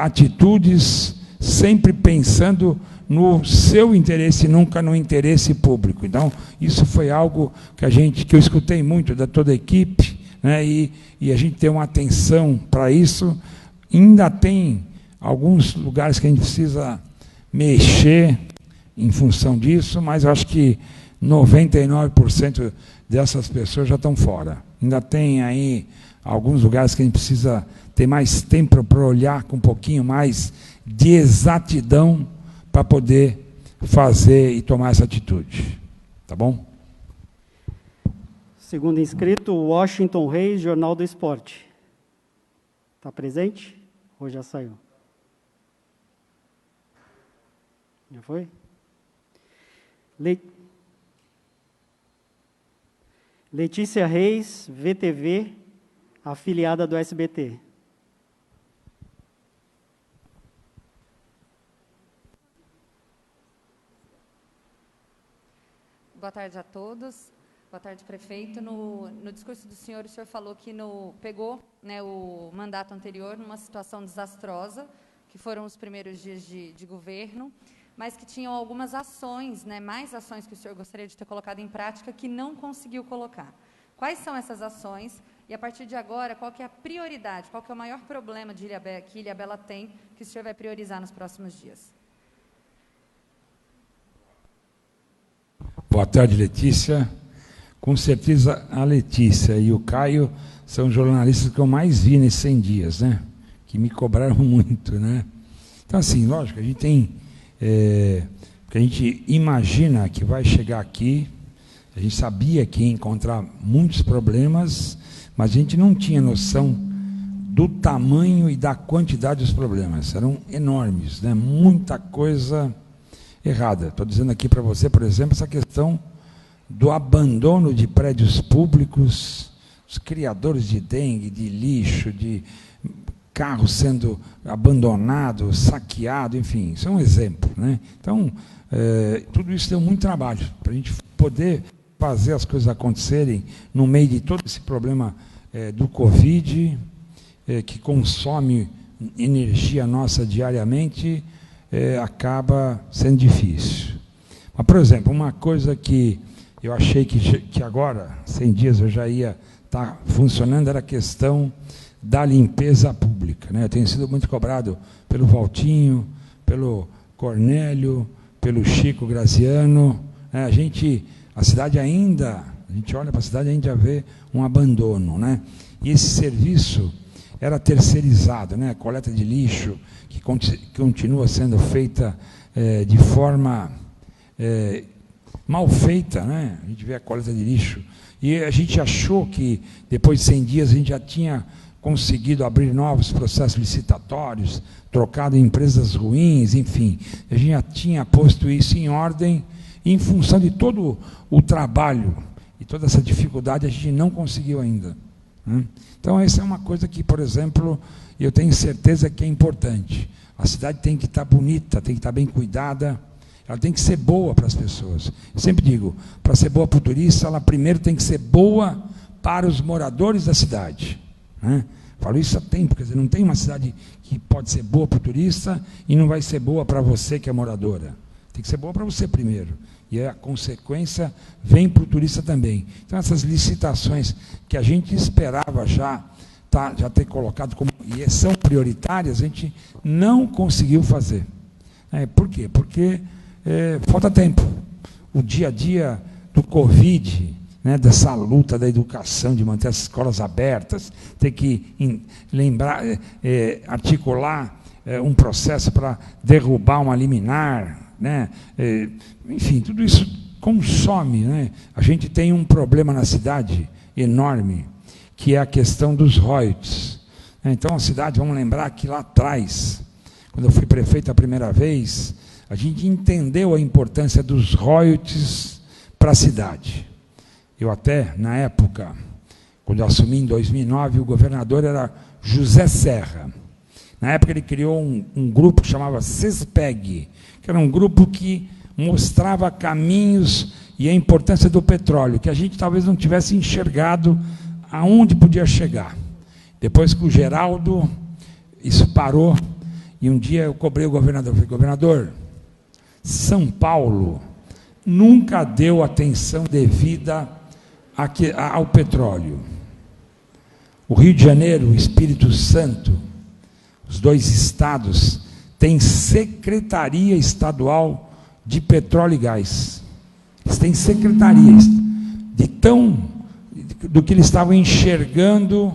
atitudes sempre pensando no seu interesse, nunca no interesse público. Então, isso foi algo que eu escutei muito da toda a equipe, né, e a gente tem uma atenção para isso. Ainda tem alguns lugares que a gente precisa mexer em função disso, mas eu acho que 99% dessas pessoas já estão fora. Ainda tem aí alguns lugares que a gente precisa ter mais tempo para olhar com um pouquinho mais de exatidão para poder fazer e tomar essa atitude. Tá bom? Segundo inscrito, Washington Reis, Jornal do Esporte. Está presente? Ou já saiu? Já foi? Letícia Reis, VTV, afiliada do SBT. Boa tarde a todos. Boa tarde, prefeito. No discurso do senhor, o senhor falou que pegou, né, o mandato anterior numa situação desastrosa, que foram os primeiros dias de governo, mas que tinham algumas ações, né, mais ações que o senhor gostaria de ter colocado em prática que não conseguiu colocar. Quais são essas ações? E, a partir de agora, qual que é a prioridade, qual que é o maior problema que Ilhabela tem, que o senhor vai priorizar nos próximos dias? Boa tarde, Letícia. Com certeza, a Letícia e o Caio são os jornalistas que eu mais vi nesses 100 dias, né? Que me cobraram muito, né? Então, assim, lógico, a gente tem... porque a gente imagina que vai chegar aqui, a gente sabia que ia encontrar muitos problemas, mas a gente não tinha noção do tamanho e da quantidade dos problemas. Eram enormes, né? Muita coisa errada. Estou dizendo aqui para você, por exemplo, essa questão do abandono de prédios públicos, os criadores de dengue, de lixo, de carros sendo abandonados, saqueados, enfim, isso é um exemplo, né? Então, tudo isso deu muito trabalho para a gente poder fazer as coisas acontecerem no meio de todo esse problema do Covid, que consome energia nossa diariamente, acaba sendo difícil. Mas, por exemplo, uma coisa que eu achei que agora, 100 dias, eu já ia estar funcionando, era a questão da limpeza pública, né? Eu tenho sido muito cobrado pelo Valtinho, pelo Cornélio, pelo Chico Graziano, né? A gente olha para a cidade e ainda vê um abandono, né? E esse serviço era terceirizado, né? A coleta de lixo, que continua sendo feita de forma mal feita, né? A gente vê a coleta de lixo. E a gente achou que, depois de 100 dias, a gente já tinha conseguido abrir novos processos licitatórios, trocado empresas ruins, enfim. A gente já tinha posto isso em ordem, e em função de todo o trabalho e toda essa dificuldade, a gente não conseguiu ainda, né? Então, essa é uma coisa que, por exemplo, eu tenho certeza que é importante. A cidade tem que estar bonita, tem que estar bem cuidada, ela tem que ser boa para as pessoas. Eu sempre digo, para ser boa para o turista, ela primeiro tem que ser boa para os moradores da cidade, né? Falo isso há tempo, quer dizer, não tem uma cidade que pode ser boa para o turista e não vai ser boa para você que é moradora. Tem que ser boa para você primeiro. E a consequência vem para o turista também. Então, essas licitações que a gente esperava já ter colocado como, e são prioritárias, a gente não conseguiu fazer. Por quê? Porque falta tempo. O dia a dia do Covid, né, dessa luta da educação, de manter as escolas abertas, ter que articular um processo para derrubar uma liminar, né? Enfim, tudo isso consome, né? A gente tem um problema na cidade enorme, que é a questão dos royalties. Então, a cidade, vamos lembrar que lá atrás, quando eu fui prefeito a primeira vez, a gente entendeu a importância dos royalties para a cidade. Eu até, na época, Quando eu assumi em 2009, o governador era José Serra. Na época, ele criou um grupo que chamava CESPEG, que era um grupo que mostrava caminhos e a importância do petróleo, que a gente talvez não tivesse enxergado aonde podia chegar. Depois que o Geraldo, isso parou, e um dia eu cobrei o governador, falei, governador, São Paulo nunca deu atenção devida ao petróleo. O Rio de Janeiro, o Espírito Santo, os dois estados, têm secretaria estadual de petróleo e gás. Eles têm secretarias do que eles estavam enxergando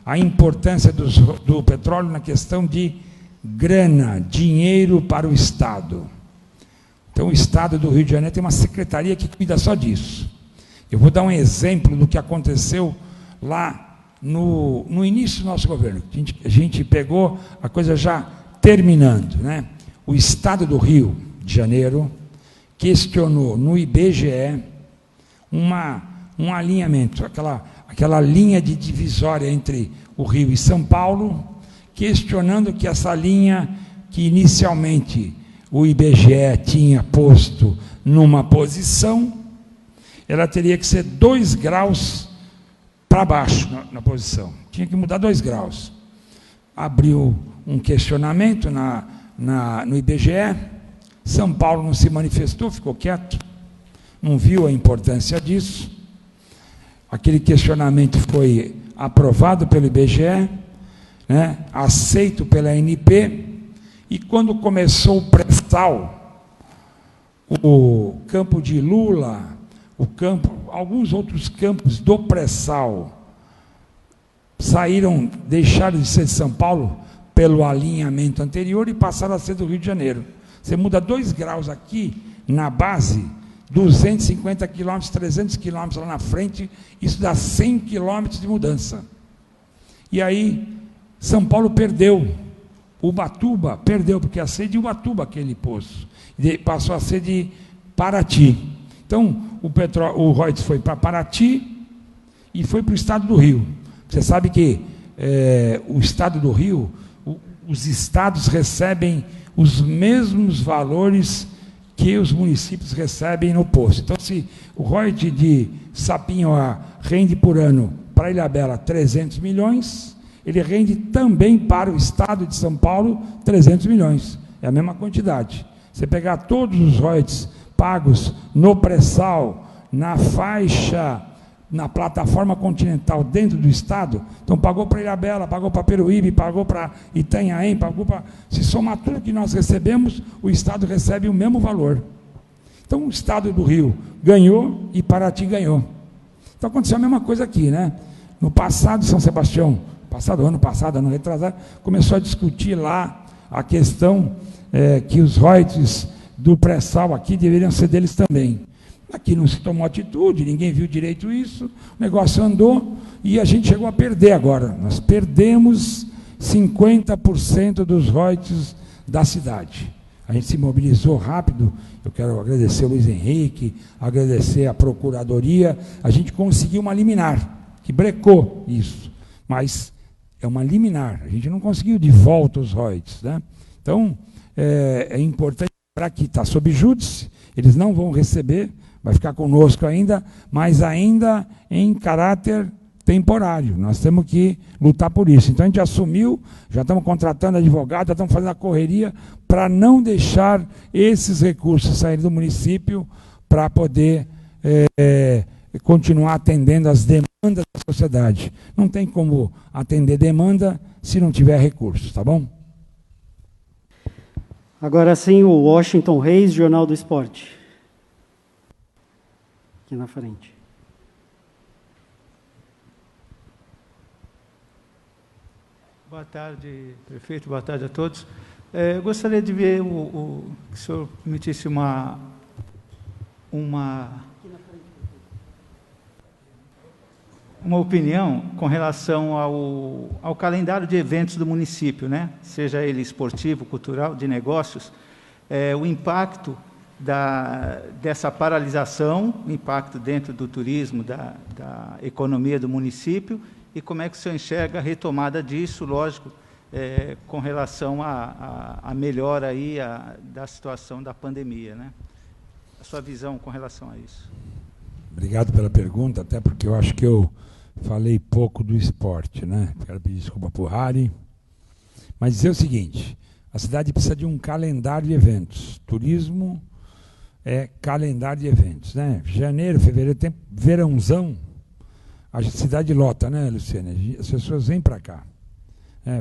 a importância do petróleo na questão de grana, dinheiro para o Estado. Então, o Estado do Rio de Janeiro tem uma secretaria que cuida só disso. Eu vou dar um exemplo do que aconteceu lá no início do nosso governo. A gente pegou a coisa já terminando, né? O Estado do Rio de Janeiro questionou no IBGE um alinhamento, aquela linha de divisória entre o Rio e São Paulo, questionando que essa linha, que inicialmente o IBGE tinha posto numa posição, ela teria que ser 2 graus para baixo na posição. Tinha que mudar 2 graus. Abriu um questionamento no IBGE, São Paulo não se manifestou, ficou quieto, não viu a importância disso. Aquele questionamento foi aprovado pelo IBGE, né, aceito pela ANP, e quando começou o pré-sal, o campo de Lula, alguns outros campos do pré-sal deixaram de ser de São Paulo pelo alinhamento anterior e passaram a ser do Rio de Janeiro. Você muda 2 graus aqui na base, 250 quilômetros, 300 quilômetros lá na frente, isso dá 100 quilômetros de mudança. E aí, São Paulo perdeu, Ubatuba perdeu, porque ia ser de Ubatuba aquele poço, passou a ser de Paraty. Então, o royalties foi para Paraty e foi para o Estado do Rio. Você sabe que o Estado do Rio, os estados recebem os mesmos valores que os municípios recebem no posto. Então, se o royalties de Sapinhoá rende por ano para Ilhabela 300 milhões, ele rende também para o Estado de São Paulo 300 milhões. É a mesma quantidade. Você pegar todos os royalties pagos no pré-sal, na faixa, na plataforma continental dentro do Estado, então pagou para Ilhabela, pagou para Peruíbe, pagou para Itanhaém, pagou para... Se somar tudo que nós recebemos, o Estado recebe o mesmo valor. Então, o Estado do Rio ganhou e Paraty ganhou. Então, aconteceu a mesma coisa aqui, né? No passado, São Sebastião, ano passado, ano retrasado, começou a discutir lá a questão que os royalties do pré-sal aqui deveriam ser deles também. Aqui não se tomou atitude, ninguém viu direito isso, o negócio andou e a gente chegou a perder agora. Nós perdemos 50% dos royalties da cidade. A gente se mobilizou rápido, eu quero agradecer o Luiz Henrique, agradecer a Procuradoria, a gente conseguiu uma liminar, que brecou isso, mas é uma liminar, a gente não conseguiu de volta os royalties, né? Então, é importante para que está sob júdice, eles não vão receber, vai ficar conosco ainda, mas ainda em caráter temporário. Nós temos que lutar por isso. Então, a gente assumiu, já estamos contratando advogados, já estamos fazendo a correria para não deixar esses recursos saírem do município para poder continuar atendendo as demandas da sociedade. Não tem como atender demanda se não tiver recursos, tá bom? Agora sim, o Washington Reis, Jornal do Esporte. Aqui na frente. Boa tarde, prefeito. Boa tarde a todos. Eu gostaria de ver que o senhor emitisse uma opinião com relação ao calendário de eventos do município, né? Seja ele esportivo, cultural, de negócios, o impacto dessa paralisação, o impacto dentro do turismo, da economia do município, e como é que o senhor enxerga a retomada disso, lógico, com relação à melhora aí, da situação da pandemia, né? A sua visão com relação a isso. Obrigado pela pergunta, até porque eu acho que eu falei pouco do esporte, né? Quero pedir desculpa para o Harry, mas dizer o seguinte: a cidade precisa de um calendário de eventos. Turismo é calendário de eventos, né? Janeiro, fevereiro, tem verãozão, a cidade lota, né, Luciana? As pessoas vêm para cá.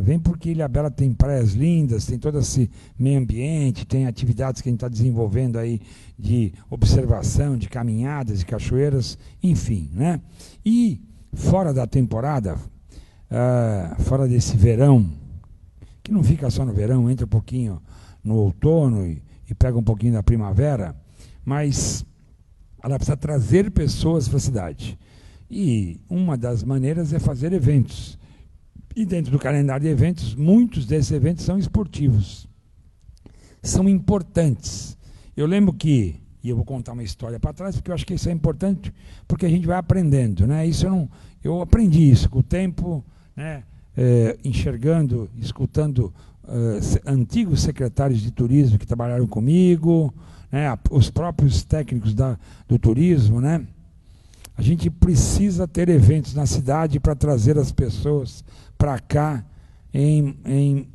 Vem porque Ilhabela tem praias lindas, tem todo esse meio ambiente, tem atividades que a gente está desenvolvendo aí de observação, de caminhadas, de cachoeiras, enfim, né? E fora da temporada, fora desse verão, que não fica só no verão, entra um pouquinho no outono e pega um pouquinho da primavera, mas ela precisa trazer pessoas para a cidade. E uma das maneiras é fazer eventos. E dentro do calendário de eventos, muitos desses eventos são esportivos. São importantes. Eu lembro que, e eu vou contar uma história para trás, porque eu acho que isso é importante, porque a gente vai aprendendo, né? Eu aprendi isso com o tempo, né? Enxergando, escutando antigos secretários de turismo que trabalharam comigo, né? Os próprios técnicos do turismo, né? A gente precisa ter eventos na cidade para trazer as pessoas para cá em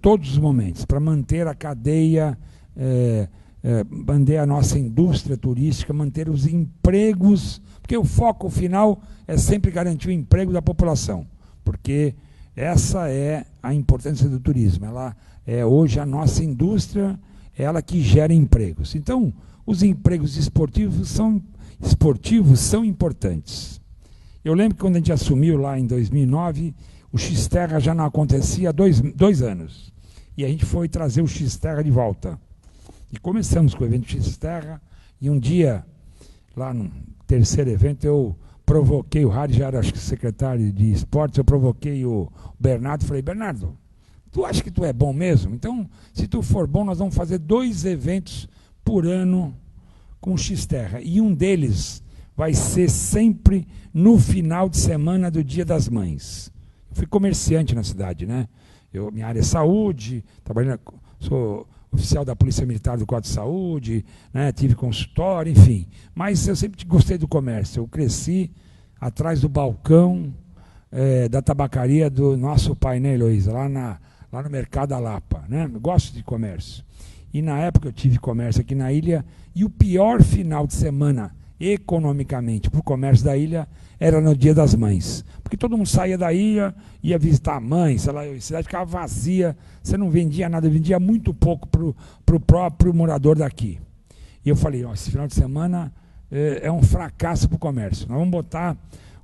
todos os momentos, para manter a cadeia, manter a nossa indústria turística, manter os empregos, porque o foco final é sempre garantir o emprego da população, porque essa é a importância do turismo. Ela é hoje a nossa indústria, é ela que gera empregos. Então, os empregos esportivos são importantes. Eu lembro que quando a gente assumiu lá em 2009, o X-Terra já não acontecia há dois anos. E a gente foi trazer o X-Terra de volta. E começamos com o evento X-Terra, e um dia, lá no terceiro evento, eu provoquei, o Harry já era, acho que, secretário de esportes, eu provoquei o Bernardo, falei: Bernardo, tu acha que tu é bom mesmo? Então, se tu for bom, nós vamos fazer 2 eventos por ano com o X-Terra. E um deles vai ser sempre no final de semana do Dia das Mães. Eu fui comerciante na cidade, né? Minha área é saúde, sou oficial da Polícia Militar do Quadro de Saúde, né? Tive consultório, enfim. Mas eu sempre gostei do comércio. Eu cresci atrás do balcão da tabacaria do nosso pai, né, Heloísa? Lá no Mercado da Lapa, né? Eu gosto de comércio. E na época eu tive comércio aqui na ilha, e o pior final de semana, economicamente, para o comércio da ilha, era no Dia das Mães. Porque todo mundo saía da ilha, ia visitar a mãe, sei lá, a cidade ficava vazia, você não vendia nada, vendia muito pouco para o próprio morador daqui. E eu falei: esse final de semana é um fracasso para o comércio. Nós vamos botar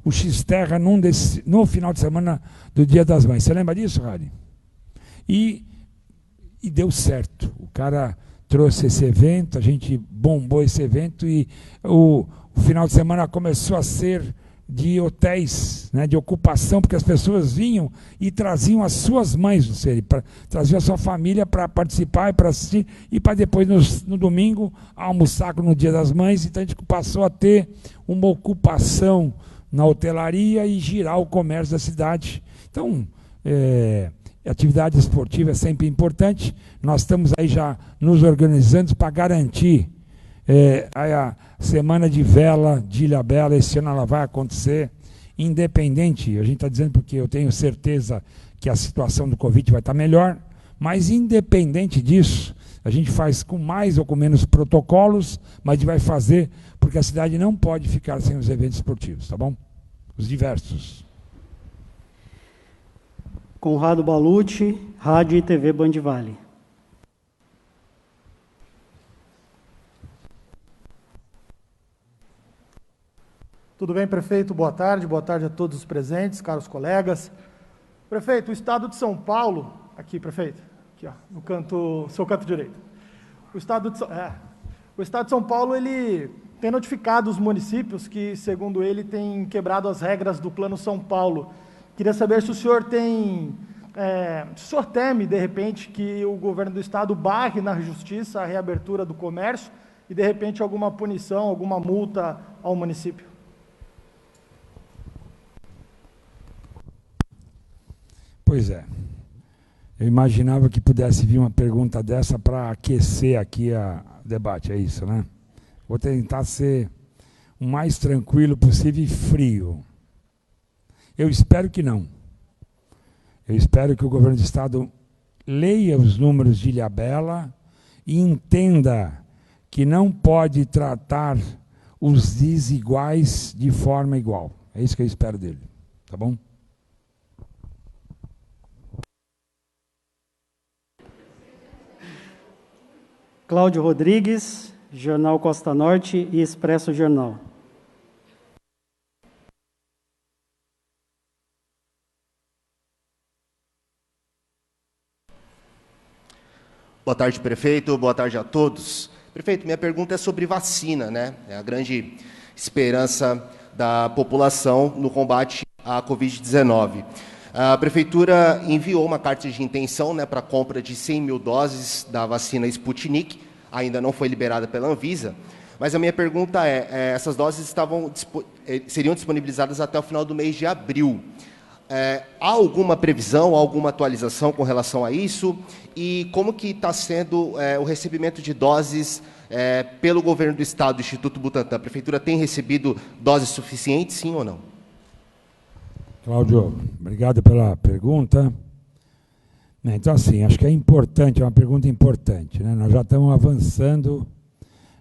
o X-Terra no final de semana do Dia das Mães. Você lembra disso, Rari? E deu certo. O cara trouxe esse evento, a gente bombou esse evento, e o final de semana começou a ser de hotéis, né, de ocupação, porque as pessoas vinham e traziam as suas mães, traziam a sua família para participar e para assistir, e para depois, no domingo, almoçar no Dia das Mães. Então a gente passou a ter uma ocupação na hotelaria e girar o comércio da cidade. Então, atividade esportiva é sempre importante. Nós estamos aí já nos organizando para garantir a Semana de Vela de Ilhabela. Esse ano ela vai acontecer, independente, a gente está dizendo porque eu tenho certeza que a situação do Covid vai estar melhor, mas independente disso, a gente faz com mais ou com menos protocolos, mas a gente vai fazer, porque a cidade não pode ficar sem os eventos esportivos, tá bom? Os diversos. Conrado Balucci, Rádio e TV Band Vale. Tudo bem, prefeito? Boa tarde a todos os presentes, caros colegas. Prefeito, o Estado de São Paulo, aqui, prefeito, aqui, ó, no canto, seu canto direito. O Estado de São Paulo, ele tem notificado os municípios que, segundo ele, tem quebrado as regras do Plano São Paulo. Queria saber se o senhor tem o senhor teme, de repente, que o governo do Estado barre na justiça a reabertura do comércio e, de repente, alguma punição, alguma multa ao município? Pois é. Eu imaginava que pudesse vir uma pergunta dessa para aquecer aqui o debate, é isso, né? Vou tentar ser o mais tranquilo possível e frio. Eu espero que não. Eu espero que o governo do Estado leia os números de Ilhabela e entenda que não pode tratar os desiguais de forma igual. É isso que eu espero dele. Tá bom? Cláudio Rodrigues, Jornal Costa Norte e Expresso Jornal. Boa tarde, prefeito. Boa tarde a todos. Prefeito, minha pergunta é sobre vacina, né? É a grande esperança da população no combate à Covid-19. A Prefeitura enviou uma carta de intenção, né, para a compra de 100 mil doses da vacina Sputnik, ainda não foi liberada pela Anvisa, mas a minha pergunta essas doses seriam disponibilizadas até o final do mês de abril. Há alguma previsão, alguma atualização com relação a isso? E como que está sendo o recebimento de doses pelo governo do Estado, do Instituto Butantan? A Prefeitura tem recebido doses suficientes, sim ou não? Cláudio, obrigado pela pergunta. Então, assim, acho que é importante, é uma pergunta importante, né? Nós já estamos avançando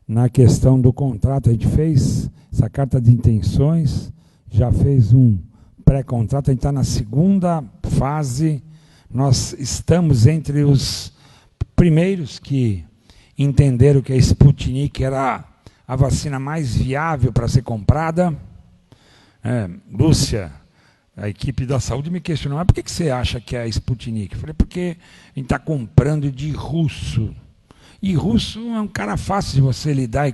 na questão do contrato. A gente fez essa carta de intenções, já fez um pré-contrato, a gente está na segunda fase. Nós estamos entre os primeiros que entenderam que a Sputnik era a vacina mais viável para ser comprada. Lúcia, a equipe da saúde me questionou, mas por que você acha que é a Sputnik? Eu falei, porque a gente está comprando de russo. E russo é um cara fácil de você lidar e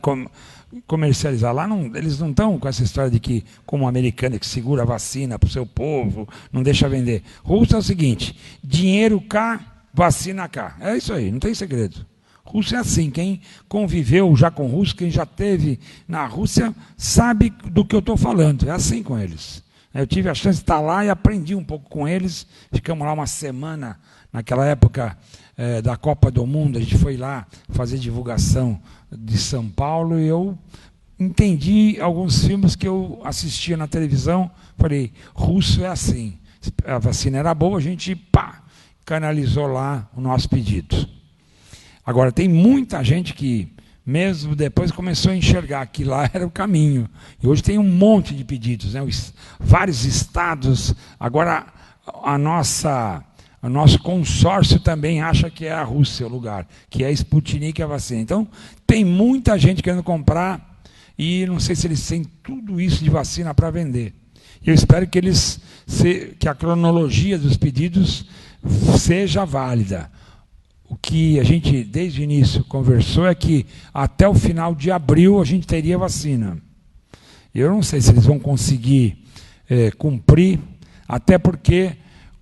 comercializar. Lá eles não estão com essa história de que, como o americano, que segura a vacina para o seu povo, não deixa vender. Russo é o seguinte, dinheiro cá, vacina cá. É isso aí, não tem segredo. Russo é assim, quem conviveu já com russo, quem já esteve na Rússia, sabe do que eu estou falando. É assim com eles. Eu tive a chance de estar lá e aprendi um pouco com eles. Ficamos lá uma semana, naquela época da Copa do Mundo. A gente foi lá fazer divulgação de São Paulo e eu entendi alguns filmes que eu assistia na televisão. Falei, russo é assim. A vacina era boa, a gente canalizou lá o nosso pedido. Agora, tem muita gente que, mesmo depois, começou a enxergar que lá era o caminho. E hoje tem um monte de pedidos, né? Vários estados. Agora, o nosso consórcio também acha que é a Rússia o lugar, que é a Sputnik a vacina. Então, tem muita gente querendo comprar e não sei se eles têm tudo isso de vacina para vender. Eu espero que que a cronologia dos pedidos seja válida. O que a gente, desde o início, conversou é que até o final de abril a gente teria vacina. Eu não sei se eles vão conseguir cumprir, até porque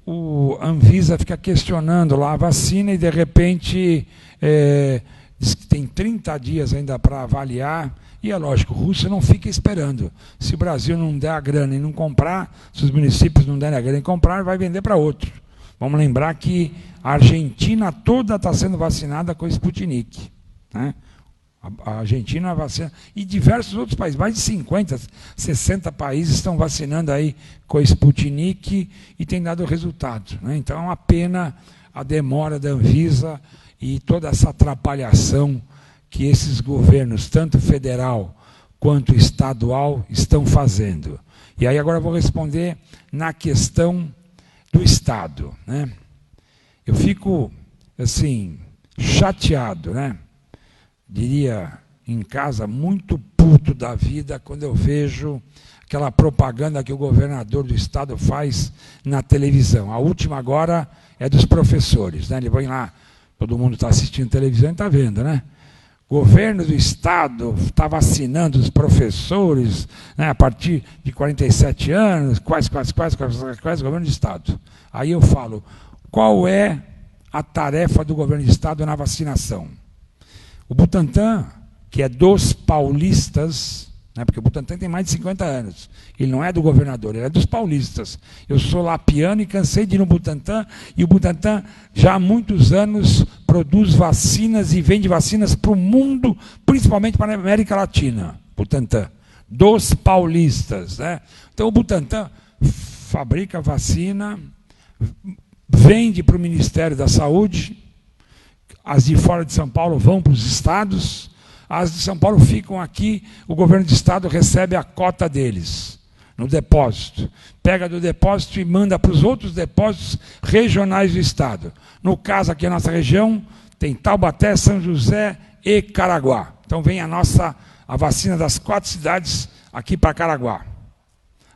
o Anvisa fica questionando lá a vacina e, de repente, diz que tem 30 dias ainda para avaliar. E é lógico, a Rússia não fica esperando. Se o Brasil não der a grana e não comprar, se os municípios não derem a grana e comprar, vai vender para outro. Vamos lembrar que a Argentina toda está sendo vacinada com Sputnik, né? A Argentina vacina, e diversos outros países, mais de 50, 60 países estão vacinando aí com Sputnik e tem dado resultado, né? Então é uma pena a demora da Anvisa e toda essa atrapalhação que esses governos, tanto federal quanto estadual, estão fazendo. E aí agora eu vou responder na questão do Estado, né? Eu fico, assim, chateado, né? Diria, em casa, muito puto da vida quando eu vejo aquela propaganda que o governador do Estado faz na televisão. A última agora é dos professores, né? Ele vai lá, todo mundo está assistindo televisão e está vendo, né? Governo do Estado está vacinando os professores, né, a partir de 47 anos, quase, governo do Estado. Aí eu falo, qual é a tarefa do governo do Estado na vacinação. O Butantan, que é dos paulistas, né, porque o Butantan tem mais de 50 anos, ele não é do governador, ele é dos paulistas. Eu sou lapiano e cansei de ir no Butantan, e o Butantan já há muitos anos produz vacinas e vende vacinas para o mundo, principalmente para a América Latina. Butantan, dos paulistas, né? Então o Butantan fabrica vacina, vende para o Ministério da Saúde, as de fora de São Paulo vão para os estados, as de São Paulo ficam aqui, o governo do estado recebe a cota deles, no depósito. Pega do depósito e manda para os outros depósitos regionais do estado. No caso aqui, a nossa região tem Taubaté, São José e Caraguá. Então vem a vacina das 4 cidades aqui para Caraguá.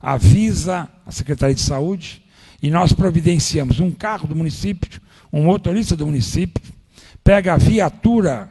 Avisa a Secretaria de Saúde e nós providenciamos um carro do município, um motorista do município, pega a viatura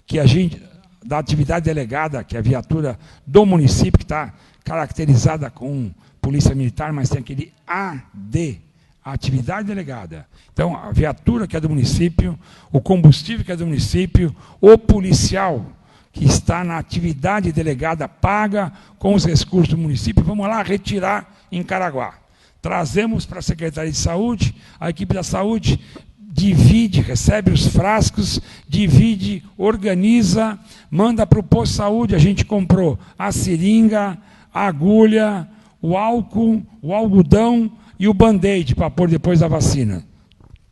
que a gente, da atividade delegada, que é a viatura do município, que está caracterizada com polícia militar, mas tem aquele AD, a atividade delegada. Então, a viatura que é do município, o combustível que é do município, o policial que está na atividade delegada paga com os recursos do município, vamos lá retirar em Caraguá. Trazemos para a Secretaria de Saúde, a equipe da saúde divide, recebe os frascos, divide, organiza, manda para o posto de saúde, a gente comprou a seringa, a agulha, o álcool, o algodão e o band-aid para pôr depois da vacina.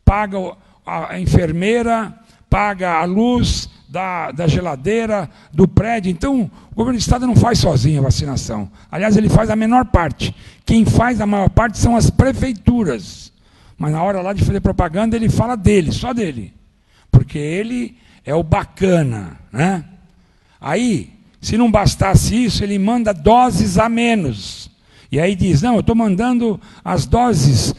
Paga a enfermeira, paga a luz da geladeira, do prédio. Então, o governo do estado não faz sozinho a vacinação. Aliás, ele faz a menor parte. Quem faz a maior parte são as prefeituras. Mas na hora lá de fazer propaganda, ele fala dele, só dele. Porque ele é o bacana, né? Aí, se não bastasse isso, ele manda doses a menos. E aí diz, não, eu estou mandando as doses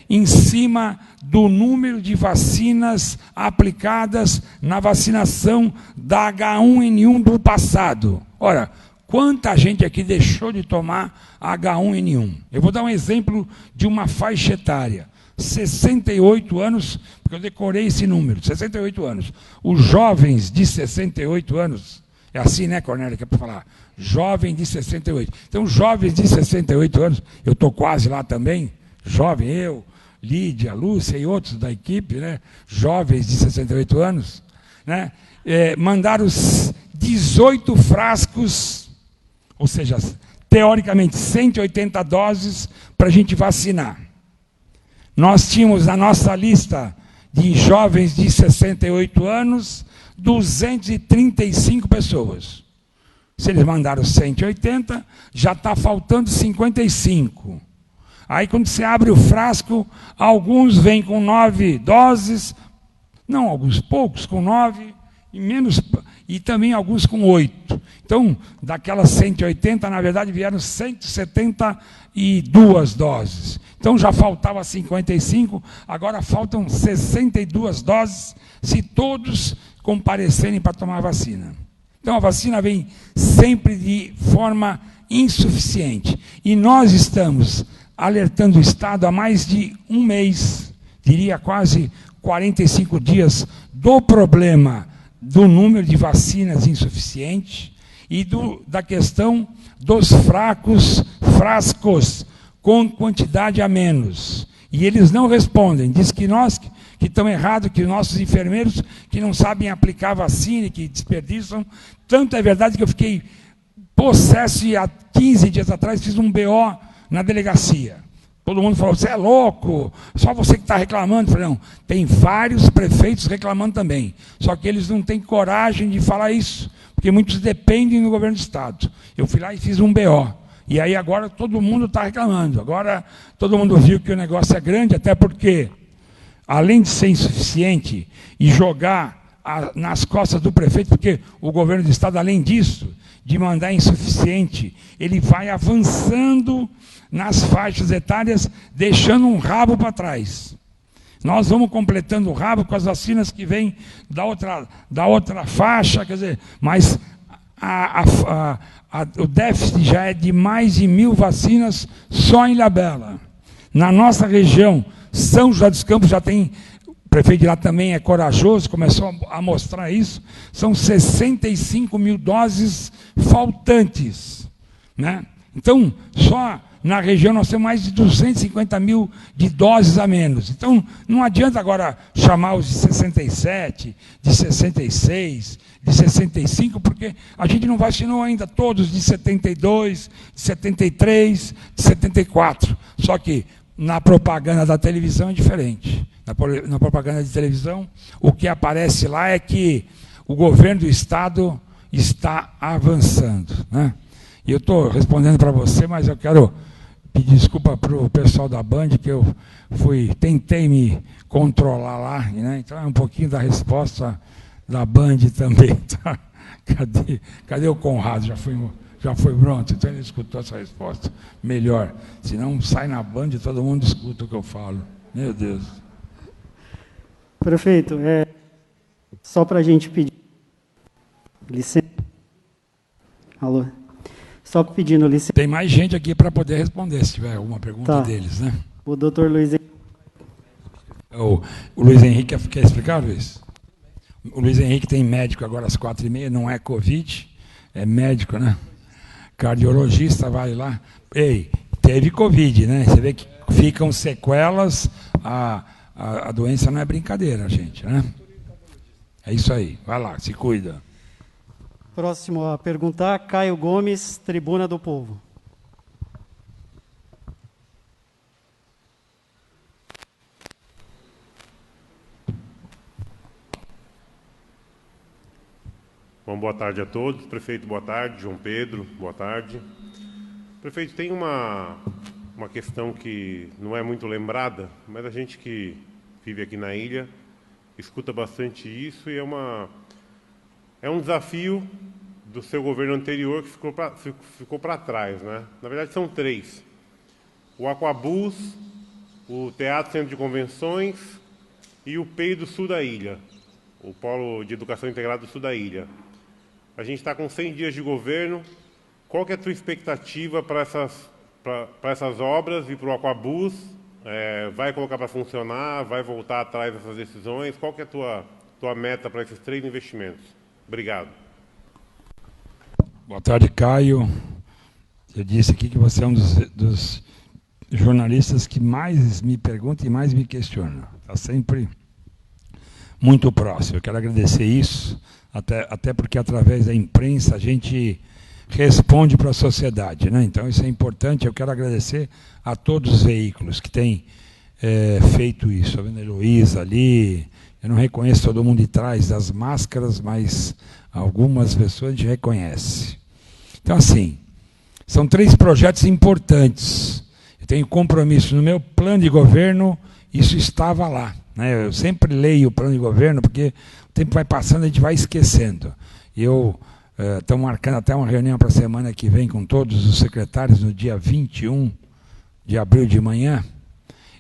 em cima do número de vacinas aplicadas na vacinação da H1N1 do passado. Ora, quanta gente aqui deixou de tomar H1N1? Eu vou dar um exemplo de uma faixa etária. 68 anos, porque eu decorei esse número, 68 anos. Os jovens de 68 anos, é assim, né, Cornélia, que é para falar, jovem de 68. Então, jovens de 68 anos, eu estou quase lá também, jovem, eu, Lídia, Lúcia e outros da equipe, né, jovens de 68 anos, né, mandaram os 18 frascos, ou seja, teoricamente 180 doses para a gente vacinar. Nós tínhamos na nossa lista de jovens de 68 anos 235 pessoas. Se eles mandaram 180, já está faltando 55. Aí, quando você abre o frasco, alguns vêm com 9 doses, não, alguns poucos com 9, e também alguns com 8. Então, daquelas 180, na verdade, vieram 172 doses. Então, já faltava 55, agora faltam 62 doses, se todos comparecerem para tomar a vacina. Então, a vacina vem sempre de forma insuficiente. E nós estamos alertando o Estado há mais de um mês, diria quase 45 dias, do problema do número de vacinas insuficiente e da questão dos frascos com quantidade a menos. E eles não respondem, diz que nós que estamos errados, que nossos enfermeiros que não sabem aplicar vacina, que desperdiçam. Tanto é verdade que eu fiquei possesso e há 15 dias atrás fiz um BO na delegacia. Todo mundo falou, você é louco, só você que está reclamando. Eu falei, não, tem vários prefeitos reclamando também. Só que eles não têm coragem de falar isso, porque muitos dependem do governo do Estado. Eu fui lá e fiz um BO. E aí agora todo mundo está reclamando. Agora todo mundo viu que o negócio é grande, até porque, além de ser insuficiente e jogar nas costas do prefeito, porque o governo do Estado, além disso, de mandar insuficiente, ele vai avançando nas faixas etárias, deixando um rabo para trás. Nós vamos completando o rabo com as vacinas que vêm da outra faixa, quer dizer, mas o déficit já é de mais de 1.000 vacinas só em Ilhabela. Na nossa região, São José dos Campos já tem, o prefeito de lá também é corajoso, começou a mostrar isso, são 65 mil doses faltantes, né? Então, só na região nós temos mais de 250 mil de doses a menos. Então, não adianta agora chamar os de 67, de 66, de 65, porque a gente não vacinou ainda todos de 72, de 73, de 74. Só que na propaganda da televisão é diferente. Na propaganda de televisão, o que aparece lá é que o governo do Estado está avançando, né? E eu estou respondendo para você, mas eu quero pedir desculpa para o pessoal da Band, que eu tentei me controlar lá, né? Então é um pouquinho da resposta da Band também. Tá? Cadê o Conrado? Já foi pronto, então ele escutou essa resposta melhor. Senão sai na Band e todo mundo escuta o que eu falo. Meu Deus. Prefeito, só para a gente pedir licença. Alô? Só pedindo licença. Tem mais gente aqui para poder responder, se tiver alguma pergunta deles, né? O doutor Luiz Henrique. O Luiz Henrique quer explicar, Luiz? O Luiz Henrique tem médico agora às 4h30, não é Covid, é médico, né? Cardiologista, vai lá. Ei, teve Covid, né? Você vê que ficam sequelas, a doença não é brincadeira, gente, né? É isso aí, vai lá, se cuida. Próximo a perguntar, Caio Gomes, Tribuna do Povo. Bom, boa tarde a todos. Prefeito, boa tarde. João Pedro, boa tarde. Prefeito, tem uma questão que não é muito lembrada, mas a gente que vive aqui na ilha escuta bastante isso e é um desafio do seu governo anterior que ficou para trás, né? Na verdade, são 3. O Aquabus, o Teatro Centro de Convenções e o PEI do sul da ilha, o Polo de Educação Integrada do sul da ilha. A gente está com 100 dias de governo. Qual que é a tua expectativa para essas obras e para o Aquabus? Vai colocar para funcionar? Vai voltar atrás dessas decisões? Qual que é a tua meta para esses 3 investimentos? Obrigado. Boa tarde, Caio. Eu disse aqui que você é um dos jornalistas que mais me pergunta e mais me questiona. Está sempre muito próximo. Eu quero agradecer isso, até porque através da imprensa a gente responde para a sociedade, né? Então isso é importante. Eu quero agradecer a todos os veículos que têm feito isso. Estou vendo a Heloísa ali. Eu não reconheço todo mundo de trás das máscaras, mas algumas pessoas a gente reconhece. Então, assim, são 3 projetos importantes. Eu tenho compromisso no meu plano de governo, isso estava lá, né? Eu sempre leio o plano de governo, porque o tempo vai passando e a gente vai esquecendo. E eu estou marcando até uma reunião para a semana que vem com todos os secretários no dia 21 de abril de manhã,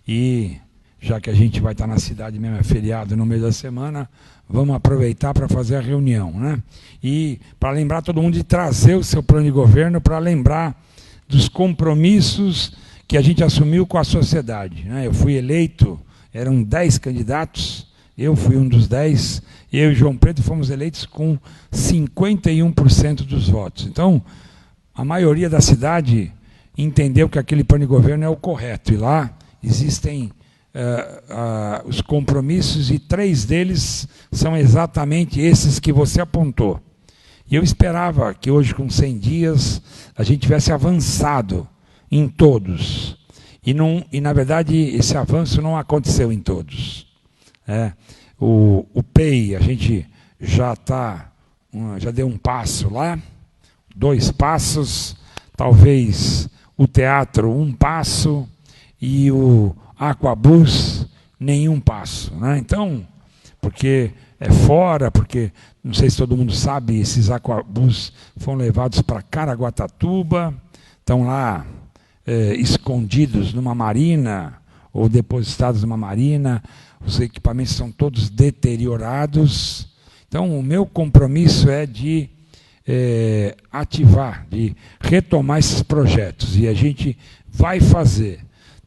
e já que a gente vai estar na cidade mesmo, é feriado no meio da semana, vamos aproveitar para fazer a reunião, né? E para lembrar todo mundo de trazer o seu plano de governo, para lembrar dos compromissos que a gente assumiu com a sociedade, né? Eu fui eleito, eram 10 candidatos, eu fui um dos 10, eu e João Pedro fomos eleitos com 51% dos votos. Então, a maioria da cidade entendeu que aquele plano de governo é o correto, e lá existem os compromissos, e 3 deles são exatamente esses que você apontou. E eu esperava que hoje, com 100 dias, a gente tivesse avançado em todos. E na verdade, esse avanço não aconteceu em todos. O PEI, a gente já deu um passo lá, 2 passos, talvez o teatro 1 passo, e o Aquabus nenhum passo, né? Então, porque é fora, porque, não sei se todo mundo sabe, esses Aquabus foram levados para Caraguatatuba, estão lá escondidos numa marina, ou depositados numa marina, os equipamentos são todos deteriorados. Então, o meu compromisso é de ativar, de retomar esses projetos, e a gente vai fazer.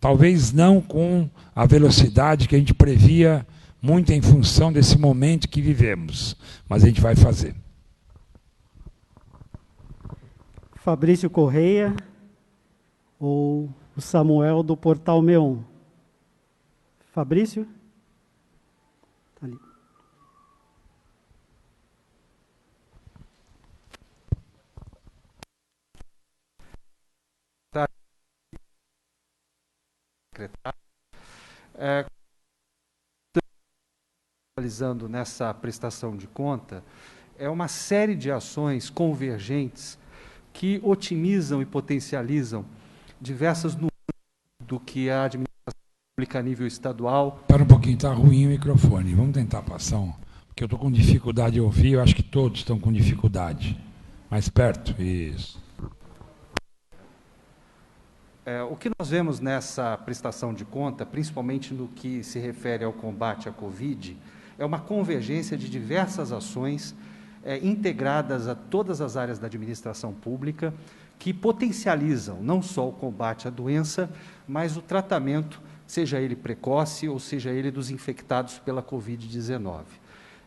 talvez não com a velocidade que a gente previa, muito em função desse momento que vivemos, mas a gente vai fazer. Fabrício Correia ou o Samuel do Portal Meon? Fabrício? Tá ali. Realizando nessa prestação de conta é uma série de ações convergentes que otimizam e potencializam diversas nuances do que a administração pública a nível estadual. Espera um pouquinho, está ruim o microfone. Vamos tentar passar porque eu estou com dificuldade de ouvir, eu acho que todos estão com dificuldade. Mais perto, isso. O que nós vemos nessa prestação de conta, principalmente no que se refere ao combate à Covid, é uma convergência de diversas ações integradas a todas as áreas da administração pública, que potencializam não só o combate à doença, mas o tratamento, seja ele precoce ou seja ele dos infectados pela Covid-19.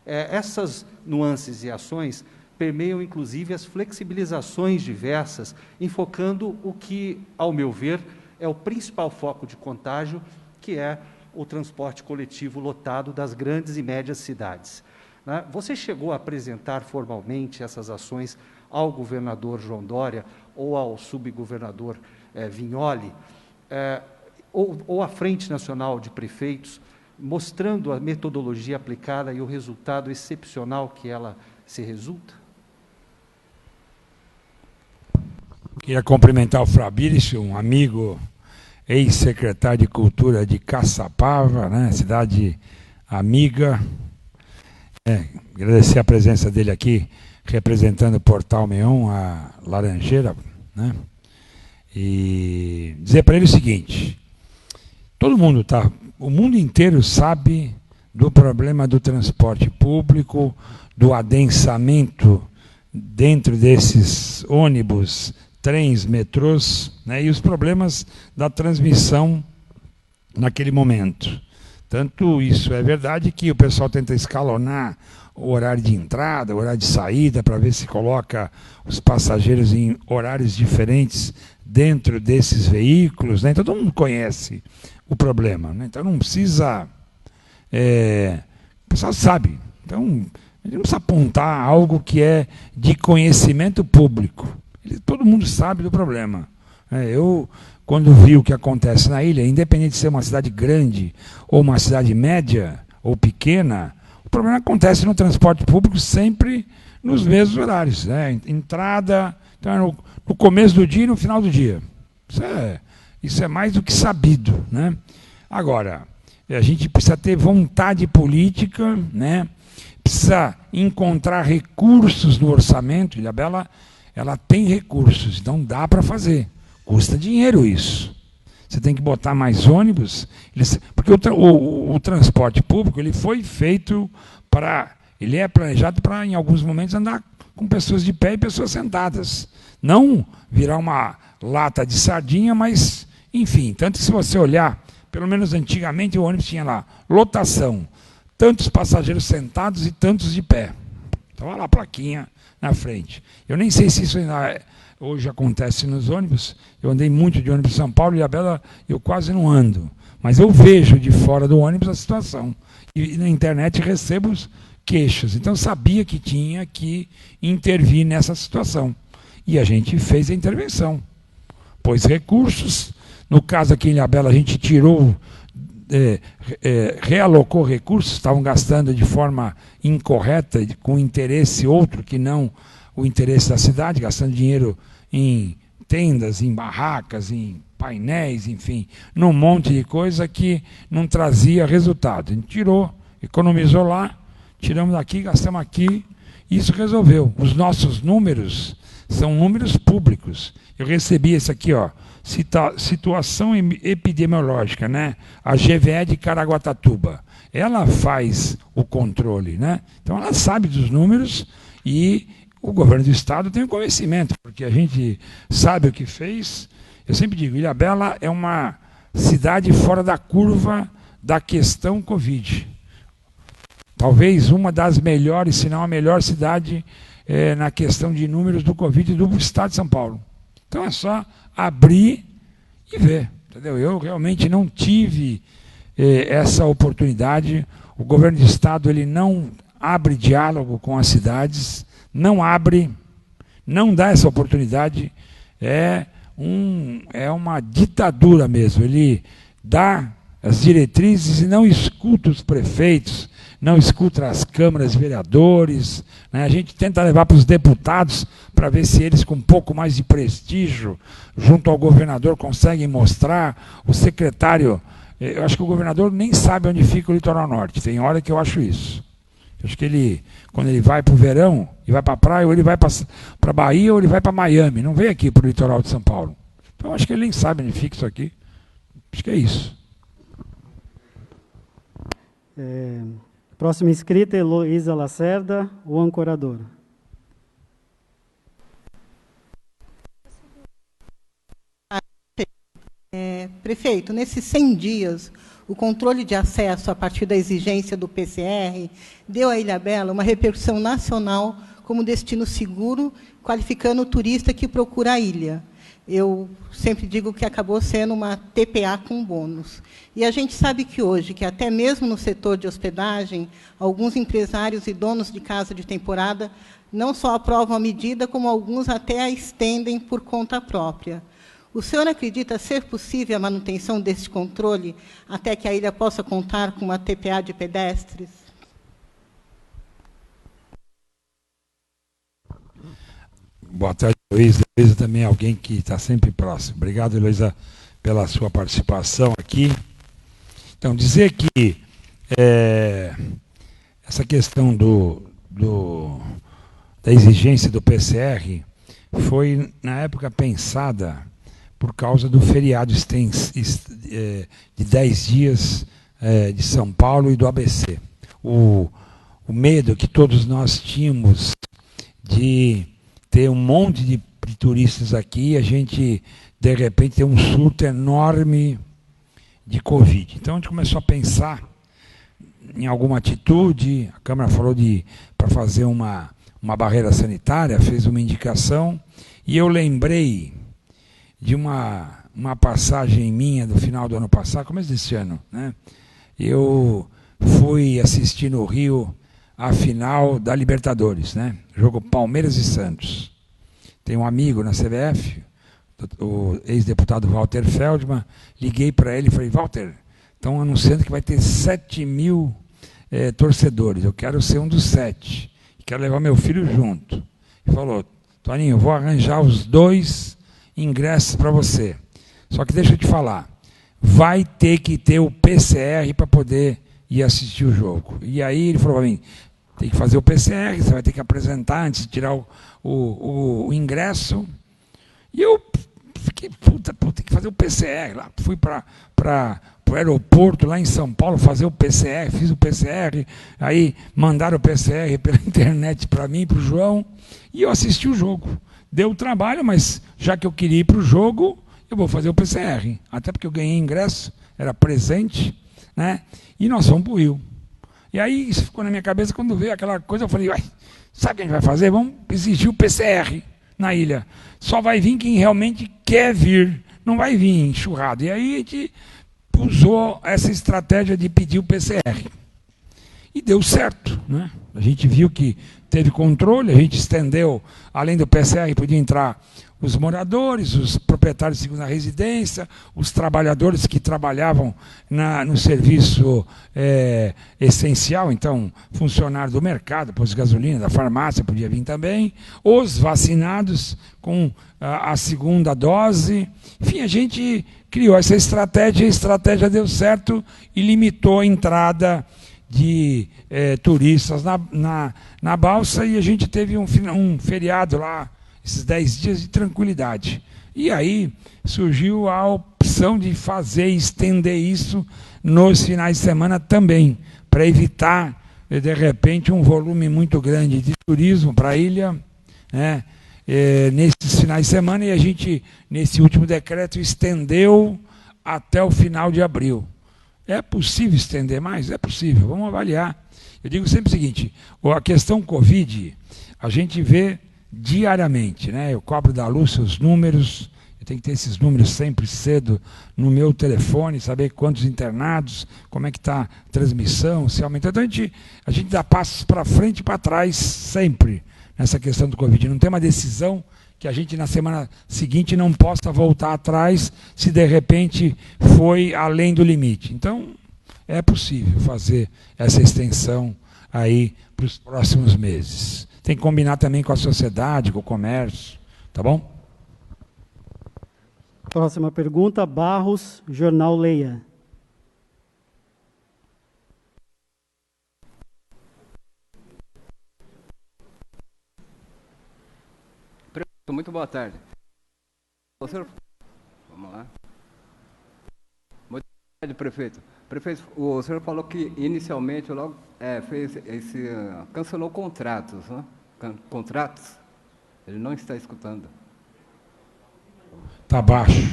Essas nuances e ações permeiam, inclusive, as flexibilizações diversas, enfocando o que, ao meu ver, é o principal foco de contágio, que é o transporte coletivo lotado das grandes e médias cidades. Você chegou a apresentar formalmente essas ações ao governador João Dória ou ao subgovernador Vignoli, ou à Frente Nacional de Prefeitos, mostrando a metodologia aplicada e o resultado excepcional que ela se resulta? Queria cumprimentar o Fabrício, um amigo, ex-secretário de Cultura de Caçapava, né, cidade amiga. Agradecer a presença dele aqui, representando o Portal Meon, a Laranjeira, né, e dizer para ele o seguinte: o mundo inteiro sabe do problema do transporte público, do adensamento dentro desses ônibus, trens, metrôs, né, e os problemas da transmissão naquele momento. Tanto isso é verdade que o pessoal tenta escalonar o horário de entrada, o horário de saída, para ver se coloca os passageiros em horários diferentes dentro desses veículos, né? Então todo mundo conhece o problema, né? Então não precisa... o pessoal sabe. Então a gente não precisa apontar algo que é de conhecimento público. Todo mundo sabe do problema. Eu, quando vi o que acontece na ilha, independente de ser uma cidade grande ou uma cidade média ou pequena, o problema acontece no transporte público sempre nos mesmos horários, né? Entrada, então, no começo do dia e no final do dia. Isso é mais do que sabido, né? Agora, a gente precisa ter vontade política, né? Precisa encontrar recursos no orçamento. Ilhabela, ela tem recursos, então dá para fazer. Custa dinheiro isso. Você tem que botar mais ônibus, porque o transporte público ele foi feito para... Ele é planejado para, em alguns momentos, andar com pessoas de pé e pessoas sentadas. Não virar uma lata de sardinha, mas, enfim, tanto que se você olhar, pelo menos antigamente o ônibus tinha lá, lotação, tantos passageiros sentados e tantos de pé. Estava lá a plaquinha na frente. Eu nem sei se isso ainda hoje acontece nos ônibus. Eu andei muito de ônibus em São Paulo e Ilhabela eu quase não ando. Mas eu vejo de fora do ônibus a situação. E na internet recebo os queixos. Então eu sabia que tinha que intervir nessa situação. E a gente fez a intervenção. Pôs recursos. No caso aqui em Ilhabela a gente tirou... realocou recursos, estavam gastando de forma incorreta, com interesse outro que não o interesse da cidade, gastando dinheiro em tendas, em barracas, em painéis, enfim, num monte de coisa que não trazia resultado. A gente tirou, economizou lá, tiramos daqui, gastamos aqui, e isso resolveu. Os nossos números são números públicos. Eu recebi esse aqui, ó, situação epidemiológica, né? A GVE de Caraguatatuba. Ela faz o controle, né? Então ela sabe dos números e o governo do estado tem o conhecimento, porque a gente sabe o que fez. Eu sempre digo, Ilhabela é uma cidade fora da curva da questão Covid. Talvez uma das melhores, se não a melhor cidade na questão de números do Covid do estado de São Paulo. Então é só abrir e ver. Entendeu? Eu realmente não tive essa oportunidade. O governo do estado ele não abre diálogo com as cidades, não abre, não dá essa oportunidade. É uma ditadura mesmo. Ele dá as diretrizes e não escuta os prefeitos, não escuta as câmaras de vereadores, né? A gente tenta levar para os deputados para ver se eles, com um pouco mais de prestígio, junto ao governador, conseguem mostrar. O secretário, eu acho que o governador nem sabe onde fica o litoral norte, tem hora que eu acho isso. Eu acho que ele, quando ele vai para o verão, e vai para a praia, ou ele vai para a Bahia, ou ele vai para Miami, não vem aqui para o litoral de São Paulo. Então, acho que ele nem sabe onde fica isso aqui. Acho que é isso. Próxima inscrita, Heloísa Lacerda, o ancorador. Prefeito, nesses 100 dias, o controle de acesso a partir da exigência do PCR deu à Ilhabela uma repercussão nacional como destino seguro, qualificando o turista que procura a ilha. Eu sempre digo que acabou sendo uma TPA com bônus. E a gente sabe que hoje, que até mesmo no setor de hospedagem, alguns empresários e donos de casa de temporada não só aprovam a medida, como alguns até a estendem por conta própria. O senhor acredita ser possível a manutenção desse controle até que a ilha possa contar com uma TPA de pedestres? Boa tarde, Heloísa. Heloísa também é alguém que está sempre próximo. Obrigado, Heloísa, pela sua participação aqui. Então, dizer que essa questão da exigência do PCR foi, na época, pensada por causa do feriado de 10 dias de São Paulo e do ABC. O medo que todos nós tínhamos de ter um monte de turistas aqui e a gente, de repente, ter um surto enorme de Covid. Então, a gente começou a pensar em alguma atitude, a Câmara falou para fazer uma barreira sanitária, fez uma indicação, e eu lembrei de uma passagem minha do final do ano passado, começo desse ano, né? Eu fui assistir no Rio a final da Libertadores, né? Jogo Palmeiras e Santos. Tem um amigo na CBF, o ex-deputado Walter Feldman, liguei para ele e falei, Walter, estão anunciando que vai ter 7 mil torcedores, eu quero ser um dos 7, quero levar meu filho junto. Ele falou, Toninho, eu vou arranjar os 2 ingressos para você. Só que deixa eu te falar, vai ter que ter o PCR para poder ir assistir o jogo. E aí ele falou para mim, tem que fazer o PCR, você vai ter que apresentar antes de tirar o ingresso. E eu fiquei, tem que fazer o PCR. Lá, fui para o aeroporto lá em São Paulo fazer o PCR, fiz o PCR, aí mandaram o PCR pela internet para mim, para o João, e eu assisti o jogo. Deu trabalho, mas já que eu queria ir para o jogo, eu vou fazer o PCR. Até porque eu ganhei ingresso, era presente, né? E nós fomos para o Rio. E aí isso ficou na minha cabeça, quando veio aquela coisa, eu falei, sabe o que a gente vai fazer? Vamos exigir o PCR na ilha. Só vai vir quem realmente quer vir, não vai vir enxurrado. E aí a gente usou essa estratégia de pedir o PCR. E deu certo, né? A gente viu que teve controle, a gente estendeu, além do PCR, podia entrar os moradores, os proprietários de segunda residência, os trabalhadores que trabalhavam no serviço essencial, então, funcionário do mercado, posto de gasolina, da farmácia, podia vir também, os vacinados com a segunda dose. Enfim, a gente criou essa estratégia, a estratégia deu certo e limitou a entrada de turistas na balsa, e a gente teve um feriado lá, esses 10 dias de tranquilidade. E aí surgiu a opção de fazer, estender isso nos finais de semana também, para evitar, de repente, um volume muito grande de turismo para a ilha, né, nesses finais de semana, e a gente, nesse último decreto, estendeu até o final de abril. É possível estender mais? É possível, vamos avaliar. Eu digo sempre o seguinte, a questão Covid, a gente vê diariamente, né? Eu cobro da Lúcia os números, eu tenho que ter esses números sempre cedo no meu telefone, saber quantos internados, como é que está a transmissão, se aumentou. Então a gente dá passos para frente e para trás sempre nessa questão do Covid. Não tem uma decisão que a gente na semana seguinte não possa voltar atrás se de repente foi além do limite. Então, é possível fazer essa extensão aí para os próximos meses. Tem que combinar também com a sociedade, com o comércio, tá bom? Próxima pergunta, Barros, Jornal Leia. Muito boa tarde. O senhor... Vamos lá. Muito boa tarde, prefeito. Prefeito, o senhor falou que inicialmente logo cancelou contratos, né? Contratos? Ele não está escutando. Está baixo.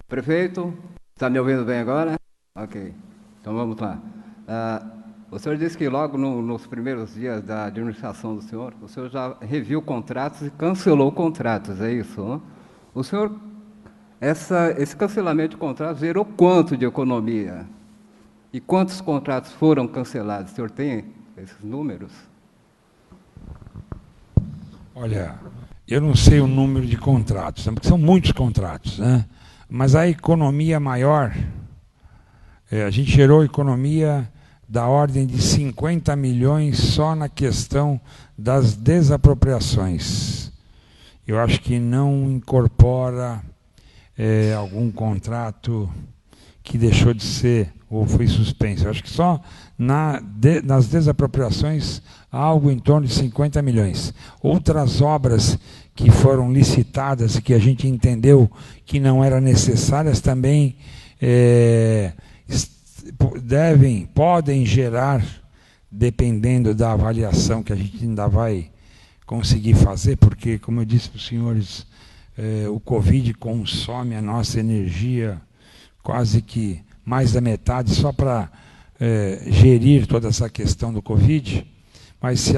Prefeito, está me ouvindo bem agora? Ok. Então vamos lá. O senhor disse que logo nos primeiros dias da administração do senhor, o senhor já reviu contratos e cancelou contratos, é isso? Né? O senhor, esse cancelamento de contratos gerou quanto de economia? E quantos contratos foram cancelados? O senhor tem esses números? Olha, eu não sei o número de contratos, porque são muitos contratos, né? Mas a economia maior, a gente gerou economia da ordem de 50 milhões só na questão das desapropriações. Eu acho que não incorpora algum contrato que deixou de ser ou foi suspenso. Eu acho que só nas desapropriações algo em torno de 50 milhões. Outras obras que foram licitadas e que a gente entendeu que não eram necessárias também podem gerar, dependendo da avaliação que a gente ainda vai conseguir fazer, porque, como eu disse para os senhores, o Covid consome a nossa energia quase que mais da metade só para gerir toda essa questão do Covid, mas se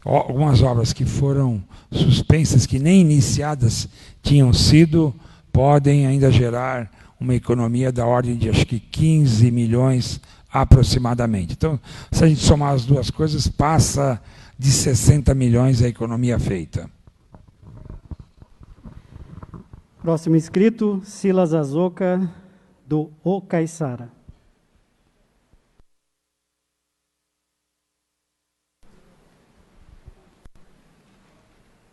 algumas obras que foram suspensas, que nem iniciadas tinham sido, podem ainda gerar uma economia da ordem de, acho que, 15 milhões aproximadamente. Então, se a gente somar as duas coisas, passa de 60 milhões a economia feita. Próximo inscrito, Silas Azoka, do O Caiçara.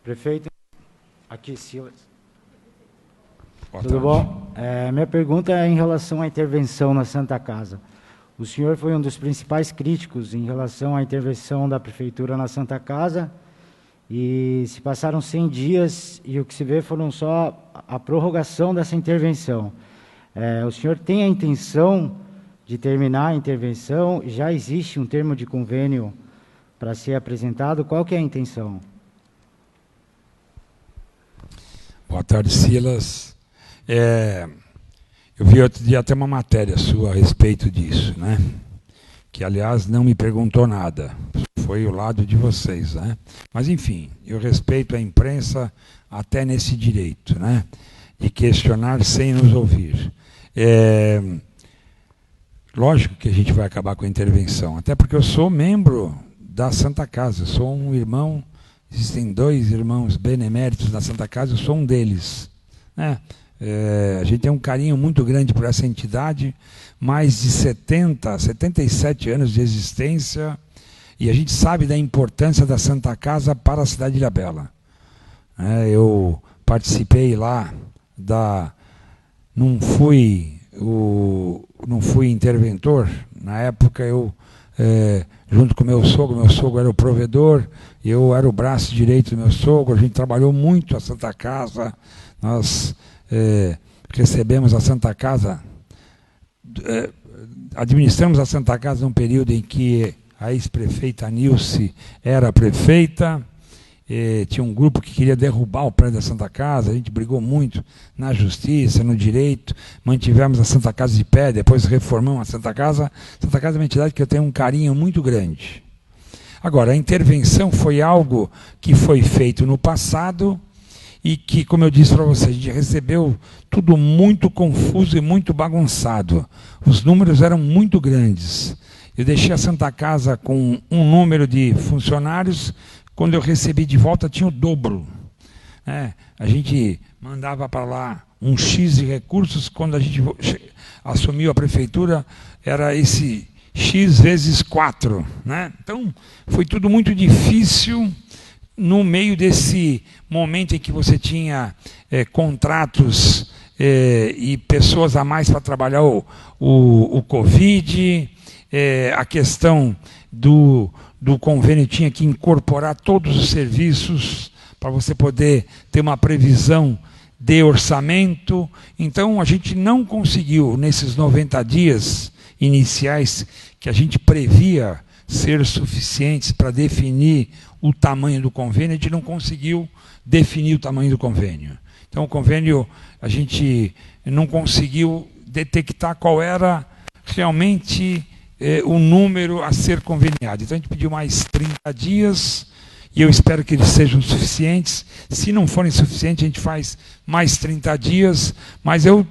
Prefeito, aqui Silas. Tudo bom? Minha pergunta é em relação à intervenção na Santa Casa. O senhor foi um dos principais críticos em relação à intervenção da Prefeitura na Santa Casa, e se passaram 100 dias e o que se vê foram só a prorrogação dessa intervenção. O senhor tem a intenção de terminar a intervenção? Já existe um termo de convênio para ser apresentado? Qual que é a intenção? Boa tarde, Silas. Eu vi outro dia até uma matéria sua a respeito disso, né? Que, aliás, não me perguntou nada. Foi o lado de vocês, né? Mas, enfim, eu respeito a imprensa até nesse direito, né? De questionar sem nos ouvir. Lógico que a gente vai acabar com a intervenção, até porque eu sou membro da Santa Casa, eu sou um irmão, existem 2 irmãos beneméritos na Santa Casa, eu sou um deles, né? A gente tem um carinho muito grande por essa entidade, mais de 77 anos de existência, e a gente sabe da importância da Santa Casa para a cidade de Ilhabela. Eu participei lá não fui interventor, na época eu, junto com meu sogro era o provedor, eu era o braço direito do meu sogro, a gente trabalhou muito a Santa Casa, nós recebemos a Santa Casa, administramos a Santa Casa num período em que a ex-prefeita Nilce era prefeita, tinha um grupo que queria derrubar o prédio da Santa Casa, a gente brigou muito na justiça, no direito, mantivemos a Santa Casa de pé, depois reformamos a Santa Casa. Santa Casa é uma entidade que eu tenho um carinho muito grande. Agora, a intervenção foi algo que foi feito no passado e que, como eu disse para vocês, a gente recebeu tudo muito confuso e muito bagunçado. Os números eram muito grandes. Eu deixei a Santa Casa com um número de funcionários, quando eu recebi de volta tinha o dobro. A gente mandava para lá um X de recursos, quando a gente assumiu a prefeitura, era esse X vezes 4. Então, foi tudo muito difícil no meio desse momento em que você tinha contratos e pessoas a mais para trabalhar o Covid, a questão do convênio tinha que incorporar todos os serviços para você poder ter uma previsão de orçamento. Então, a gente não conseguiu, nesses 90 dias iniciais, que a gente previa ser suficientes para definir o tamanho do convênio, a gente não conseguiu definir o tamanho do convênio. Então, o convênio, a gente não conseguiu detectar qual era realmente o número a ser conveniado. Então, a gente pediu mais 30 dias, e eu espero que eles sejam suficientes. Se não forem suficientes, a gente faz mais 30 dias, mas eu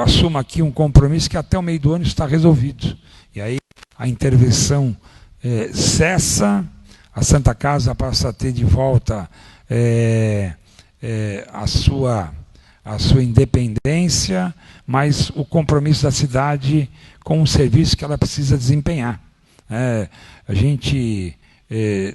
assumo aqui um compromisso que até o meio do ano está resolvido. E aí a intervenção cessa, a Santa Casa passa a ter de volta a sua independência, mas o compromisso da cidade com o serviço que ela precisa desempenhar. A gente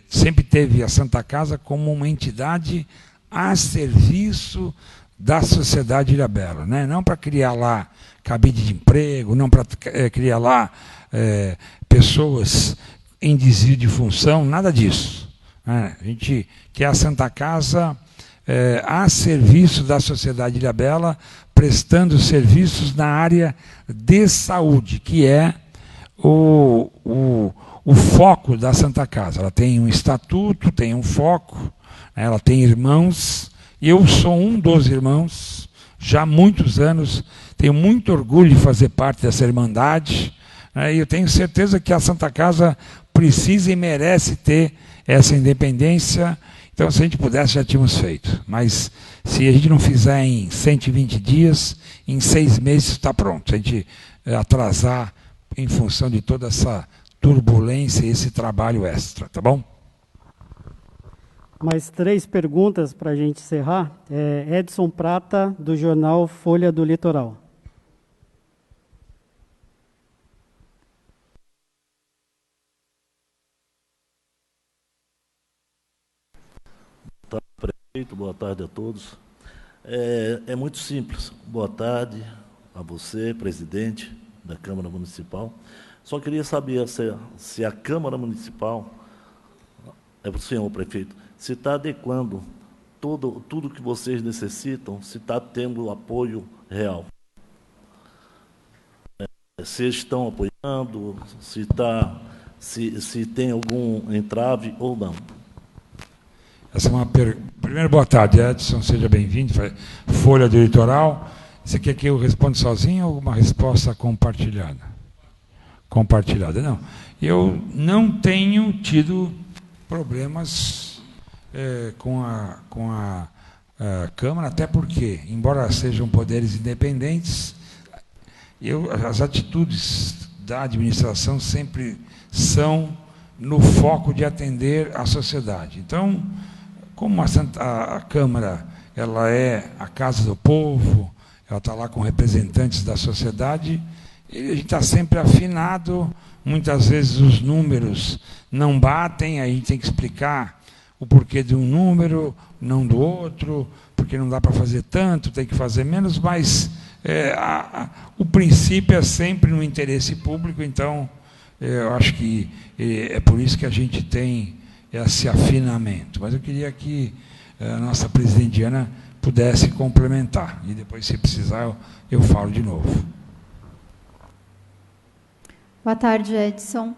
sempre teve a Santa Casa como uma entidade a serviço da sociedade de Ilhabela, não para criar lá cabide de emprego, não para criar lá pessoas em desvio de função, nada disso. A gente quer a Santa Casa a serviço da sociedade de Ilhabela, prestando serviços na área de saúde, que é o foco da Santa Casa. Ela tem um estatuto, tem um foco, ela tem irmãos, e eu sou um dos irmãos, já há muitos anos, tenho muito orgulho de fazer parte dessa irmandade, e eu tenho certeza que a Santa Casa precisa e merece ter essa independência. Então, se a gente pudesse, já tínhamos feito. Mas, se a gente não fizer em 120 dias, em 6 meses está pronto. Se a gente atrasar em função de toda essa turbulência e esse trabalho extra, tá bom? Mais 3 perguntas para a gente encerrar. Edson Prata, do jornal Folha do Litoral. Boa tarde, prefeito. Boa tarde a todos. É muito simples. Boa tarde a você, presidente da Câmara Municipal. Só queria saber se a Câmara Municipal, para o senhor prefeito, se está adequando tudo que vocês necessitam, se está tendo apoio real. Se estão apoiando, se tem algum entrave ou não. Essa é uma Primeiro, boa tarde, Edson, seja bem-vindo. Folha do Litoral. Você quer que eu responda sozinho ou uma resposta compartilhada? Compartilhada, não. Eu não tenho tido problemas com a Câmara, até porque, embora sejam poderes independentes, as atitudes da administração sempre são no foco de atender a sociedade. Então, como a Câmara ela é a casa do povo, ela está lá com representantes da sociedade, a gente está sempre afinado, muitas vezes os números não batem, aí a gente tem que explicar o porquê de um número, não do outro, porque não dá para fazer tanto, tem que fazer menos, mas o princípio é sempre no interesse público, então eu acho que é por isso que a gente tem esse afinamento. Mas eu queria que a nossa presidente Diana pudesse complementar, e depois, se precisar, eu falo de novo. Boa tarde, Edson.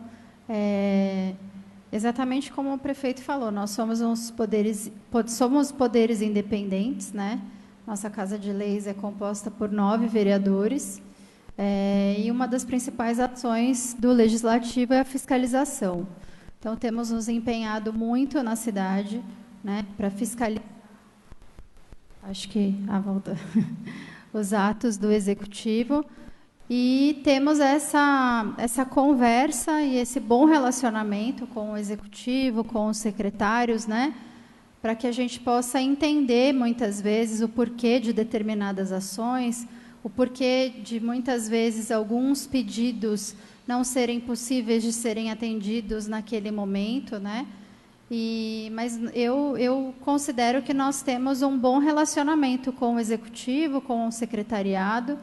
Exatamente como o prefeito falou, nós somos poderes independentes, né? Nossa Casa de Leis é composta por 9 vereadores, e uma das principais ações do Legislativo é a fiscalização. Então, temos nos empenhado muito na cidade, né, para fiscalizar, os atos do Executivo, e temos essa conversa e esse bom relacionamento com o Executivo, com os secretários, né, para que a gente possa entender, muitas vezes, o porquê de determinadas ações, o porquê de, muitas vezes, alguns pedidos não serem possíveis de serem atendidos naquele momento, né? Mas eu considero que nós temos um bom relacionamento com o Executivo, com o secretariado,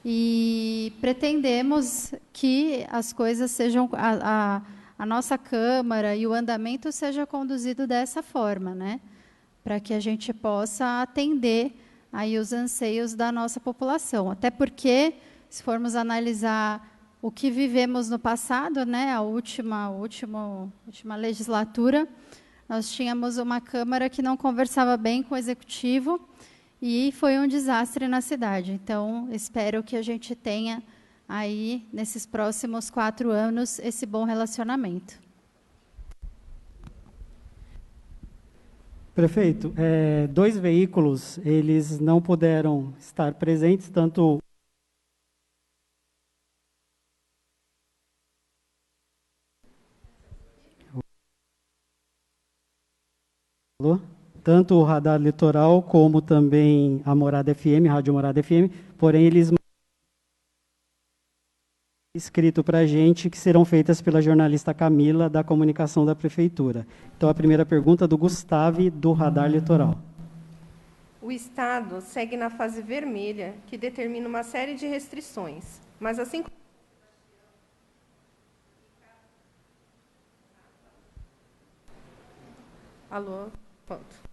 e pretendemos que as coisas sejam, a nossa Câmara e o andamento seja conduzido dessa forma, né? Para que a gente possa atender aí os anseios da nossa população. Até porque, se formos analisar o que vivemos no passado, né, a última legislatura, nós tínhamos uma Câmara que não conversava bem com o Executivo e foi um desastre na cidade. Então, espero que a gente tenha aí, nesses próximos 4 anos, esse bom relacionamento. Prefeito, 2 veículos, eles não puderam estar presentes, tanto o Radar Litoral como também a Morada FM, Rádio Morada FM, porém eles escrito para a gente que serão feitas pela jornalista Camila, da comunicação da Prefeitura. Então, a primeira pergunta é do Gustavo, do Radar Litoral. O Estado segue na fase vermelha, que determina uma série de restrições, mas assim como... Alô? Ponto.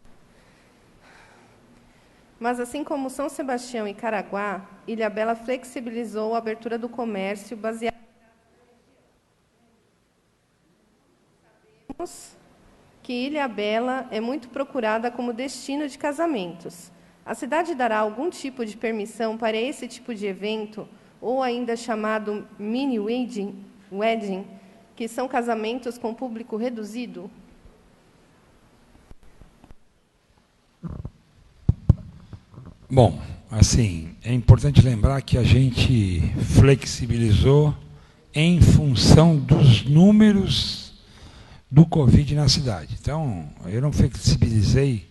Mas, assim como São Sebastião e Caraguá, Ilhabela flexibilizou a abertura do comércio baseado... Sabemos que Ilhabela é muito procurada como destino de casamentos. A cidade dará algum tipo de permissão para esse tipo de evento, ou ainda chamado mini-wedding, que são casamentos com público reduzido? Bom, assim, é importante lembrar que a gente flexibilizou em função dos números do Covid na cidade. Então, eu não flexibilizei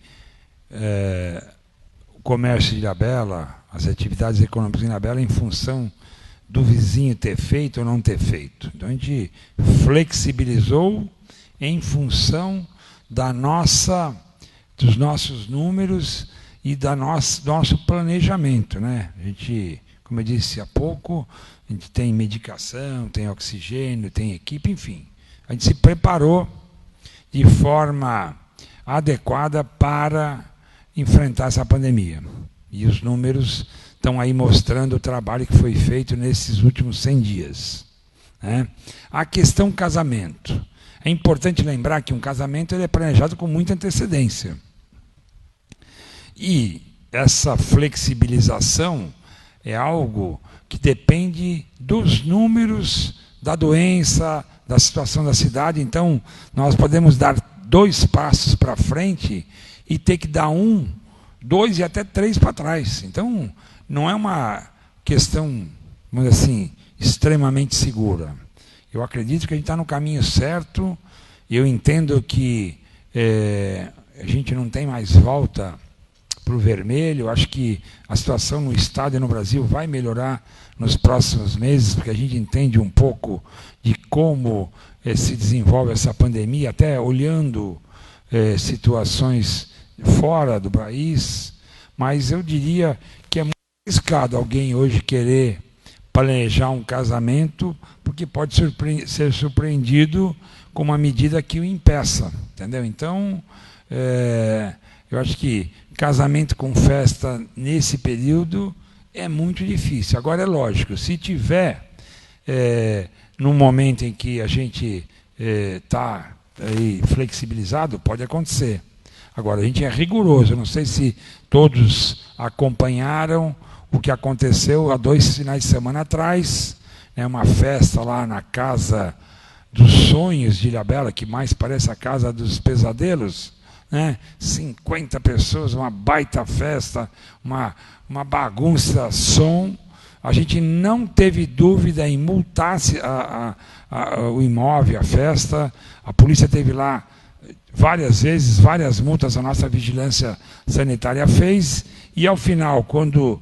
o comércio de Ilhabela, as atividades econômicas de Ilhabela em função do vizinho ter feito ou não ter feito. Então, a gente flexibilizou em função dos nossos números e do nosso planejamento, né? A gente, como eu disse há pouco, a gente tem medicação, tem oxigênio, tem equipe, enfim. A gente se preparou de forma adequada para enfrentar essa pandemia. E os números estão aí mostrando o trabalho que foi feito nesses últimos 100 dias. Né? A questão casamento. É importante lembrar que um casamento ele é planejado com muita antecedência. E essa flexibilização é algo que depende dos números da doença, da situação da cidade. Então, nós podemos dar 2 passos para frente e ter que dar 1, 2 e até 3 para trás. Então, não é uma questão, vamos dizer assim, extremamente segura. Eu acredito que a gente está no caminho certo. Eu entendo que a gente não tem mais volta para o vermelho. Acho que a situação no Estado e no Brasil vai melhorar nos próximos meses, porque a gente entende um pouco de como se desenvolve essa pandemia, até olhando situações fora do país. Mas eu diria que é muito arriscado alguém hoje querer planejar um casamento, porque pode ser surpreendido com uma medida que o impeça, entendeu? Então, eu acho que casamento com festa nesse período é muito difícil. Agora, é lógico, se tiver num momento em que a gente está aí flexibilizado, pode acontecer. Agora, a gente é rigoroso. Eu não sei se todos acompanharam o que aconteceu há 2 finais de semana atrás, né, uma festa lá na Casa dos Sonhos de Ilhabela, que mais parece a Casa dos Pesadelos, né? 50 pessoas, uma baita festa, uma bagunça, som. A gente não teve dúvida em multar o imóvel, a festa. A polícia teve lá várias vezes, várias multas a nossa vigilância sanitária fez, e ao final, quando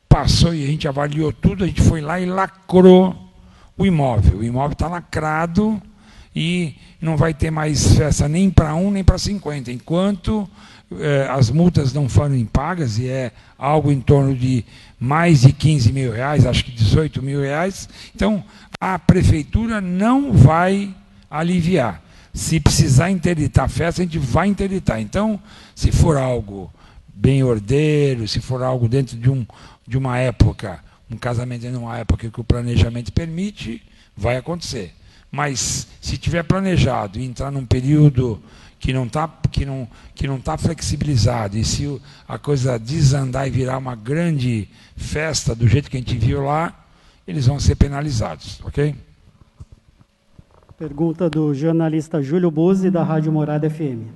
passou e a gente avaliou tudo, a gente foi lá e lacrou o imóvel. O imóvel está lacrado e não vai ter mais festa nem para 1 nem para 50, enquanto as multas não foram pagas, e é algo em torno de mais de 15 mil reais, acho que 18 mil reais. Então, a prefeitura não vai aliviar. Se precisar interditar a festa, a gente vai interditar. Então, se for algo bem ordeiro, se for algo dentro de uma época, um casamento dentro de uma época que o planejamento permite, vai acontecer. Mas, se tiver planejado e entrar num período que não tá flexibilizado, e se a coisa desandar e virar uma grande festa do jeito que a gente viu lá, eles vão ser penalizados, ok? Pergunta do jornalista Júlio Buzzi, da Rádio Morada FM.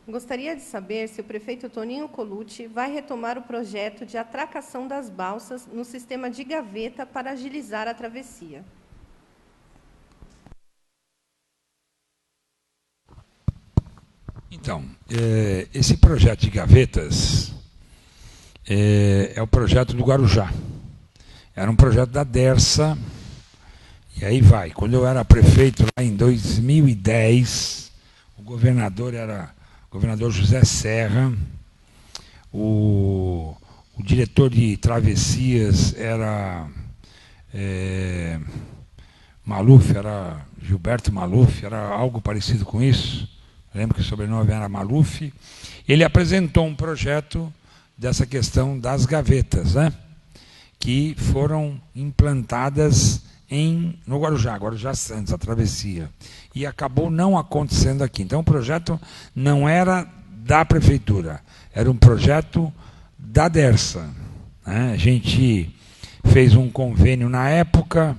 Gostaria de saber se o prefeito Toninho Colucci vai retomar o projeto de atracação das balsas no sistema de gaveta para agilizar a travessia. Então, esse projeto de gavetas é o projeto do Guarujá. Era um projeto da Dersa, e aí vai. Quando eu era prefeito, lá em 2010, o governador era o governador José Serra, o diretor de travessias era Maluf, era Gilberto Maluf, era algo parecido com isso. Lembro que o sobrenome era Maluf. Ele apresentou um projeto dessa questão das gavetas, né, que foram implantadas no Guarujá Santos, a travessia. E acabou não acontecendo aqui. Então, o projeto não era da prefeitura, era um projeto da Dersa, né? A gente fez um convênio na época,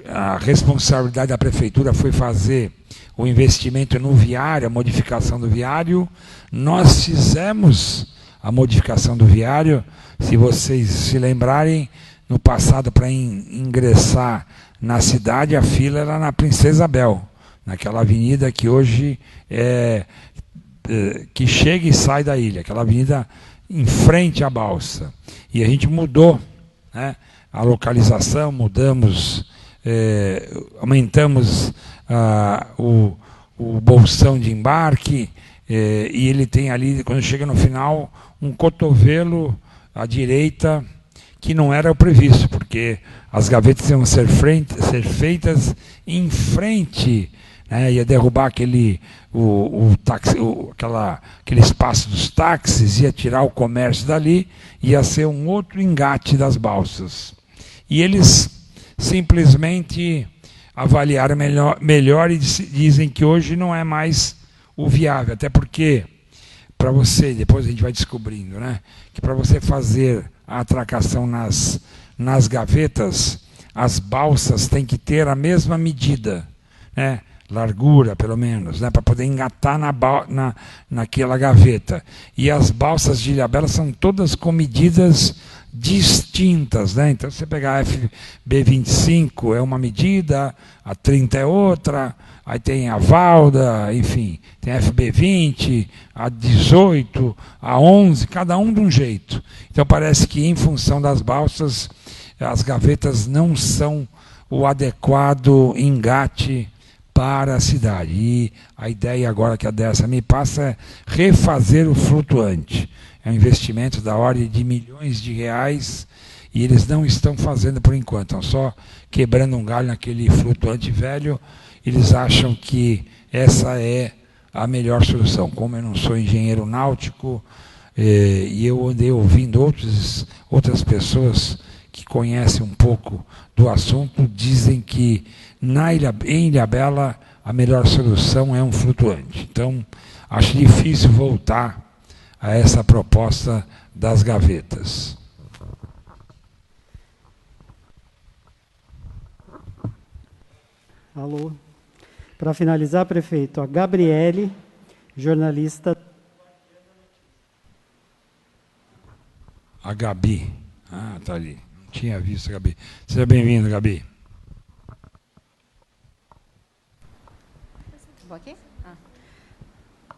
a responsabilidade da prefeitura foi fazer o investimento no viário, a modificação do viário. Nós fizemos a modificação do viário, se vocês se lembrarem, no passado, para ingressar na cidade, a fila era na Princesa Isabel, naquela avenida que hoje que chega e sai da ilha, aquela avenida em frente à balsa. E a gente mudou, né, a localização, aumentamos o bolsão de embarque, e ele tem ali, quando chega no final, um cotovelo à direita, que não era o previsto, porque as gavetas iam ser feitas em frente, né, ia derrubar aquele espaço dos táxis, ia tirar o comércio dali, ia ser um outro engate das balsas. E eles simplesmente avaliaram melhor e dizem que hoje não é mais o viável, até porque, para você, depois a gente vai descobrindo, né, que para você fazer a atracação nas gavetas, as balsas têm que ter a mesma medida, né, largura pelo menos, né, para poder engatar naquela gaveta. E as balsas de Ilhabela são todas com medidas distintas, né? Então, se você pegar a FB25 é uma medida, a 30 é outra, aí tem a Valda, enfim, tem a FB20, a 18, a 11, cada um de um jeito. Então, parece que em função das balsas, as gavetas não são o adequado engate para a cidade. E a ideia agora que a Dersa me passa é refazer o flutuante. É um investimento da ordem de milhões de reais, e eles não estão fazendo por enquanto, estão só quebrando um galho naquele flutuante velho. Eles acham que essa é a melhor solução. Como eu não sou engenheiro náutico, e eu andei ouvindo outras pessoas que conhecem um pouco do assunto, dizem que em Ilhabela a melhor solução é um flutuante. Então, acho difícil voltar a essa proposta das gavetas. Alô. Para finalizar, prefeito, a Gabriele, jornalista. A Gabi. Ah, está ali. Não tinha visto a Gabi. Seja bem-vindo, Gabi.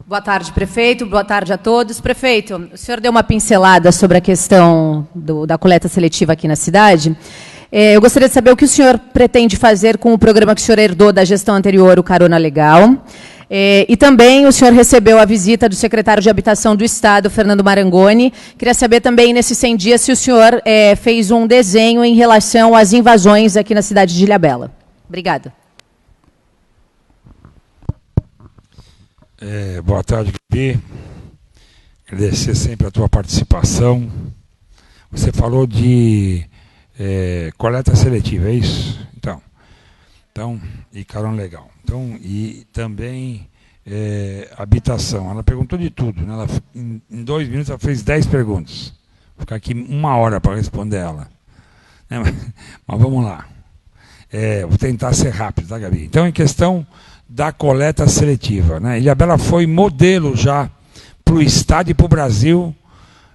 Boa tarde, prefeito. Boa tarde a todos. Prefeito, o senhor deu uma pincelada sobre a questão da coleta seletiva aqui na cidade. Eu gostaria de saber o que o senhor pretende fazer com o programa que o senhor herdou da gestão anterior, o Carona Legal. E também o senhor recebeu a visita do secretário de Habitação do Estado, Fernando Marangoni. Queria saber também, nesses 100 dias, se o senhor fez um desenho em relação às invasões aqui na cidade de Ilhabela. Obrigada. Boa tarde, Gabi. Agradecer sempre a tua participação. Você falou de coleta seletiva, é isso? Então, e Carona Legal. Então, e também habitação. Ela perguntou de tudo, né? Ela, em 2 minutos ela fez 10 perguntas. Vou ficar aqui 1 hora para responder ela. Mas vamos lá. Vou tentar ser rápido, tá, Gabi? Então, em questão da coleta seletiva, né? Ilhabela foi modelo já para o Estado e para o Brasil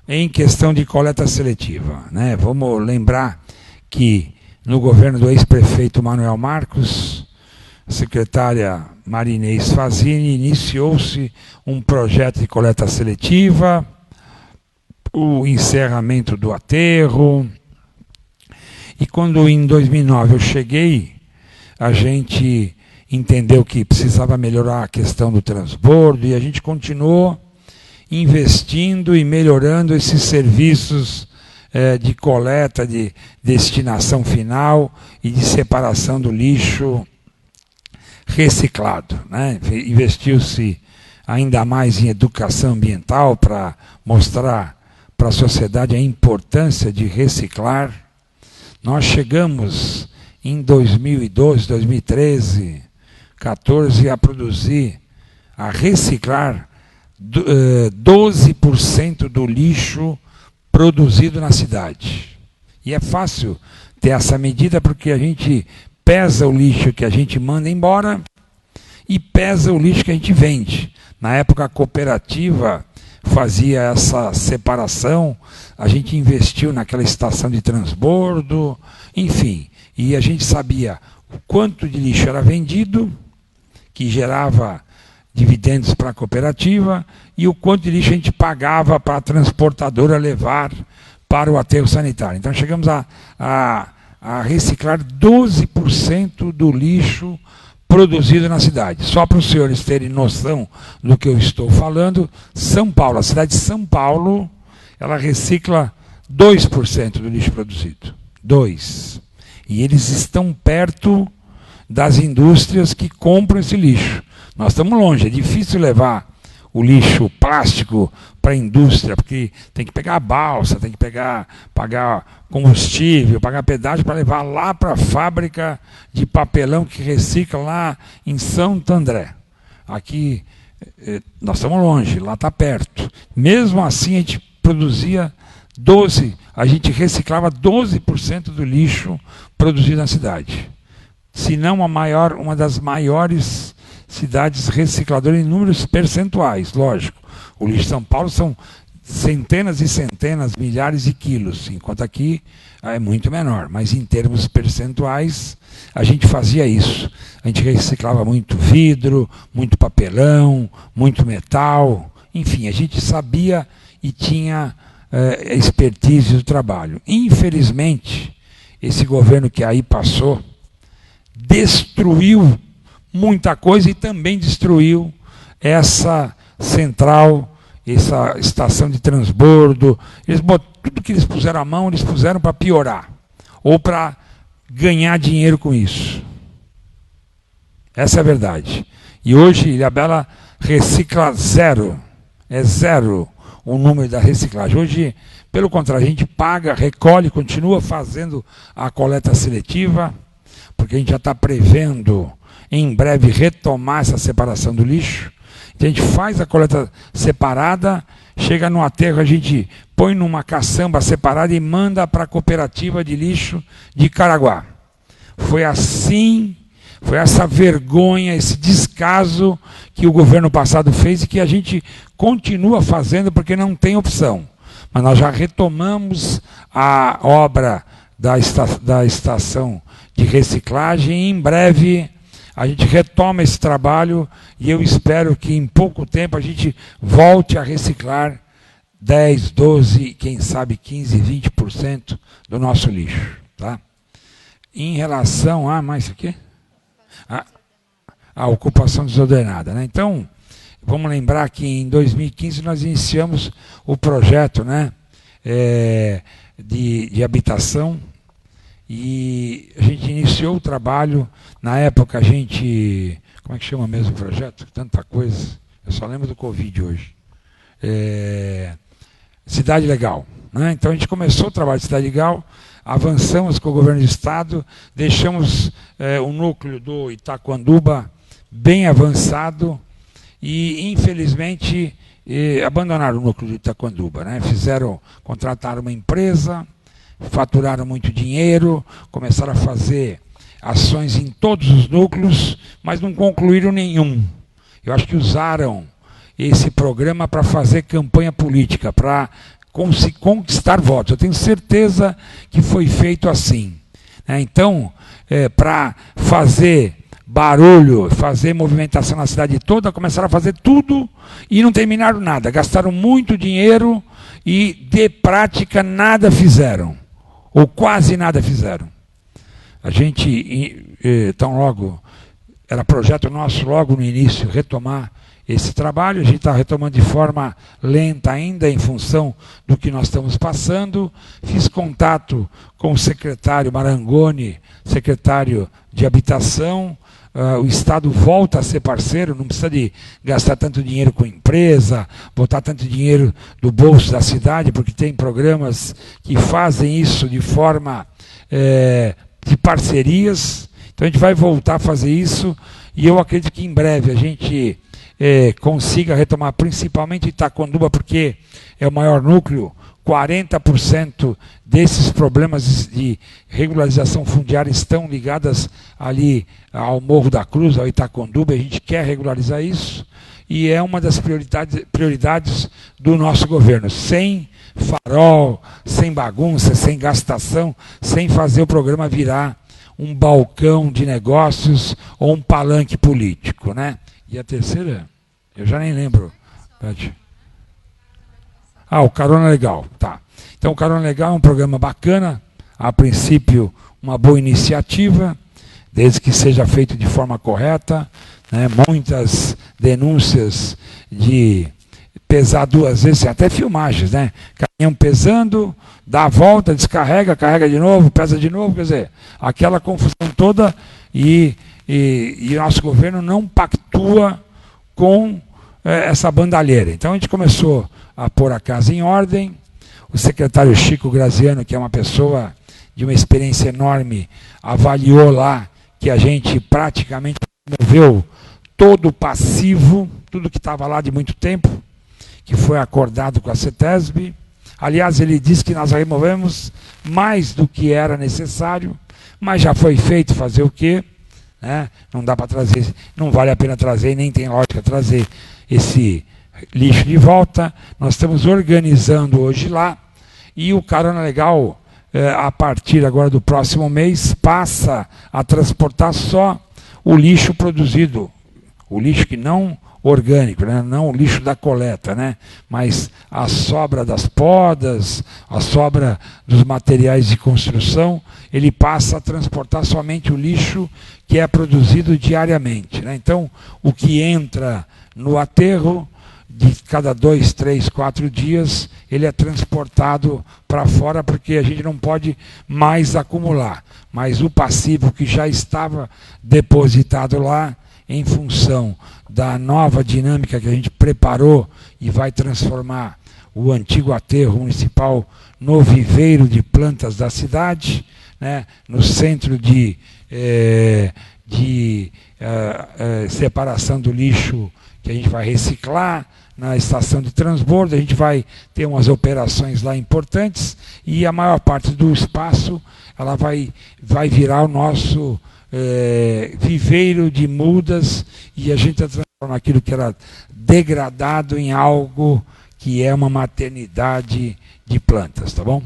em questão de coleta seletiva, né? Vamos lembrar que no governo do ex-prefeito Manuel Marcos, a secretária Marinês Fazini, iniciou-se um projeto de coleta seletiva, o encerramento do aterro, e quando em 2009 eu cheguei, a gente entendeu que precisava melhorar a questão do transbordo e a gente continuou investindo e melhorando esses serviços de coleta, de destinação final e de separação do lixo reciclado, né? Investiu-se ainda mais em educação ambiental para mostrar para a sociedade a importância de reciclar. Nós chegamos em 2012, 2013, 14 a produzir, a reciclar 12% do lixo produzido na cidade. E é fácil ter essa medida porque a gente pesa o lixo que a gente manda embora e pesa o lixo que a gente vende. Na época a cooperativa fazia essa separação, a gente investiu naquela estação de transbordo, enfim, e a gente sabia o quanto de lixo era vendido, que gerava dividendos para a cooperativa, e o quanto de lixo a gente pagava para a transportadora levar para o aterro sanitário. Então chegamos a reciclar 12% do lixo produzido na cidade. Só para os senhores terem noção do que eu estou falando, São Paulo, a cidade de São Paulo, ela recicla 2% do lixo produzido. 2%. E eles estão perto das indústrias que compram esse lixo. Nós estamos longe, é difícil levar o plástico para a indústria, porque tem que pegar a balsa, tem que pagar combustível, pagar pedágio para levar lá para a fábrica de papelão que recicla lá em Santo André. Aqui nós estamos longe, lá está perto. Mesmo assim a gente produzia a gente reciclava 12% do lixo produzido na cidade. Se não uma das maiores cidades recicladoras em números percentuais, lógico. O lixo de São Paulo são centenas e centenas, milhares de quilos, enquanto aqui é muito menor. Mas em termos percentuais, a gente fazia isso. A gente reciclava muito vidro, muito papelão, muito metal. Enfim, a gente sabia e tinha expertise do trabalho. Infelizmente, esse governo que aí passou destruiu muita coisa e também destruiu essa central, essa estação de transbordo. Tudo que eles puseram à mão, eles puseram para piorar ou para ganhar dinheiro com isso. Essa é a verdade. E hoje Ilhabela recicla zero. É zero o número da reciclagem. Hoje, pelo contrário, a gente paga, recolhe, continua fazendo a coleta seletiva. porque a gente já está prevendo, em breve, retomar essa separação do lixo. Então, a gente faz a coleta separada, chega no aterro, a gente põe numa caçamba separada e manda para a cooperativa de lixo de Caraguá. Foi assim, foi essa vergonha, esse descaso que o governo passado fez e que a gente continua fazendo porque não tem opção. Mas nós já retomamos a obra da estação de reciclagem e em breve a gente retoma esse trabalho e eu espero que em pouco tempo a gente volte a reciclar 10, 12, quem sabe 15, 20% do nosso lixo. Tá? Em relação a, mais o quê? A ocupação desordenada. Né? Então, vamos lembrar que em 2015 nós iniciamos o projeto, né, de habitação e a gente iniciou o trabalho. Na época a gente, como é que chama mesmo o projeto? Tanta coisa, eu só lembro do Covid hoje. Cidade Legal. Né? Então a gente começou o trabalho de Cidade Legal, avançamos com o governo do Estado, deixamos o núcleo do Itaquanduba bem avançado e, infelizmente, abandonaram o núcleo do Itaquanduba. Né? Contrataram uma empresa, faturaram muito dinheiro, começaram a fazer ações em todos os núcleos, mas não concluíram nenhum. Eu acho que usaram esse programa para fazer campanha política, para conquistar votos. Eu tenho certeza que foi feito assim. Então, para fazer barulho, fazer movimentação na cidade toda, começaram a fazer tudo e não terminaram nada. Gastaram muito dinheiro e, de prática, nada fizeram. Ou quase nada fizeram. A gente, então logo, era projeto nosso logo no início retomar esse trabalho. A gente está retomando de forma lenta ainda em função do que nós estamos passando. Fiz contato com o secretário Marangoni, secretário de Habitação. O Estado volta a ser parceiro, não precisa de gastar tanto dinheiro com empresa, botar tanto dinheiro do bolso da cidade, porque tem programas que fazem isso de forma de parcerias. Então a gente vai voltar a fazer isso e eu acredito que em breve a gente consiga retomar principalmente Itaquanduba, porque é o maior núcleo. 40% desses problemas de regularização fundiária estão ligadas ali ao Morro da Cruz, ao Itaquanduba. A gente quer regularizar isso e é uma das prioridades do nosso governo. Sem farol, sem bagunça, sem gastação, sem fazer o programa virar um balcão de negócios ou um palanque político. Né? E a terceira, eu já nem lembro. O Carona Legal. Tá. Então, o Carona Legal é um programa bacana, a princípio, uma boa iniciativa, desde que seja feito de forma correta. Né? Muitas denúncias de pesar 2 vezes, até filmagens, né? Caminhão pesando, dá a volta, descarrega, carrega de novo, pesa de novo, quer dizer, aquela confusão toda e nosso governo não pactua com essa bandalheira. Então, a gente começou a pôr a casa em ordem. O secretário Chico Graziano, que é uma pessoa de uma experiência enorme, avaliou lá que a gente praticamente removeu todo o passivo, tudo que estava lá de muito tempo, que foi acordado com a CETESB. Aliás, ele disse que nós removemos mais do que era necessário, mas já foi feito, fazer o quê? Né? Não dá para trazer, não vale a pena trazer, nem tem lógica trazer esse lixo de volta. Nós estamos organizando hoje lá e o Carona Legal, a partir agora do próximo mês, passa a transportar só o lixo produzido, o lixo que não orgânico, né? Não o lixo da coleta, né? Mas a sobra das podas, a sobra dos materiais de construção, ele passa a transportar somente o lixo que é produzido diariamente. Né? Então, o que entra no aterro, de cada 2, 3, 4 dias, ele é transportado para fora, porque a gente não pode mais acumular. Mas o passivo que já estava depositado lá, em função da nova dinâmica que a gente preparou e vai transformar o antigo aterro municipal no viveiro de plantas da cidade, né, no centro de de separação do lixo que a gente vai reciclar. Na estação de transbordo, a gente vai ter umas operações lá importantes e a maior parte do espaço ela vai virar o nosso viveiro de mudas e a gente está transformando aquilo que era degradado em algo que é uma maternidade de plantas, tá bom?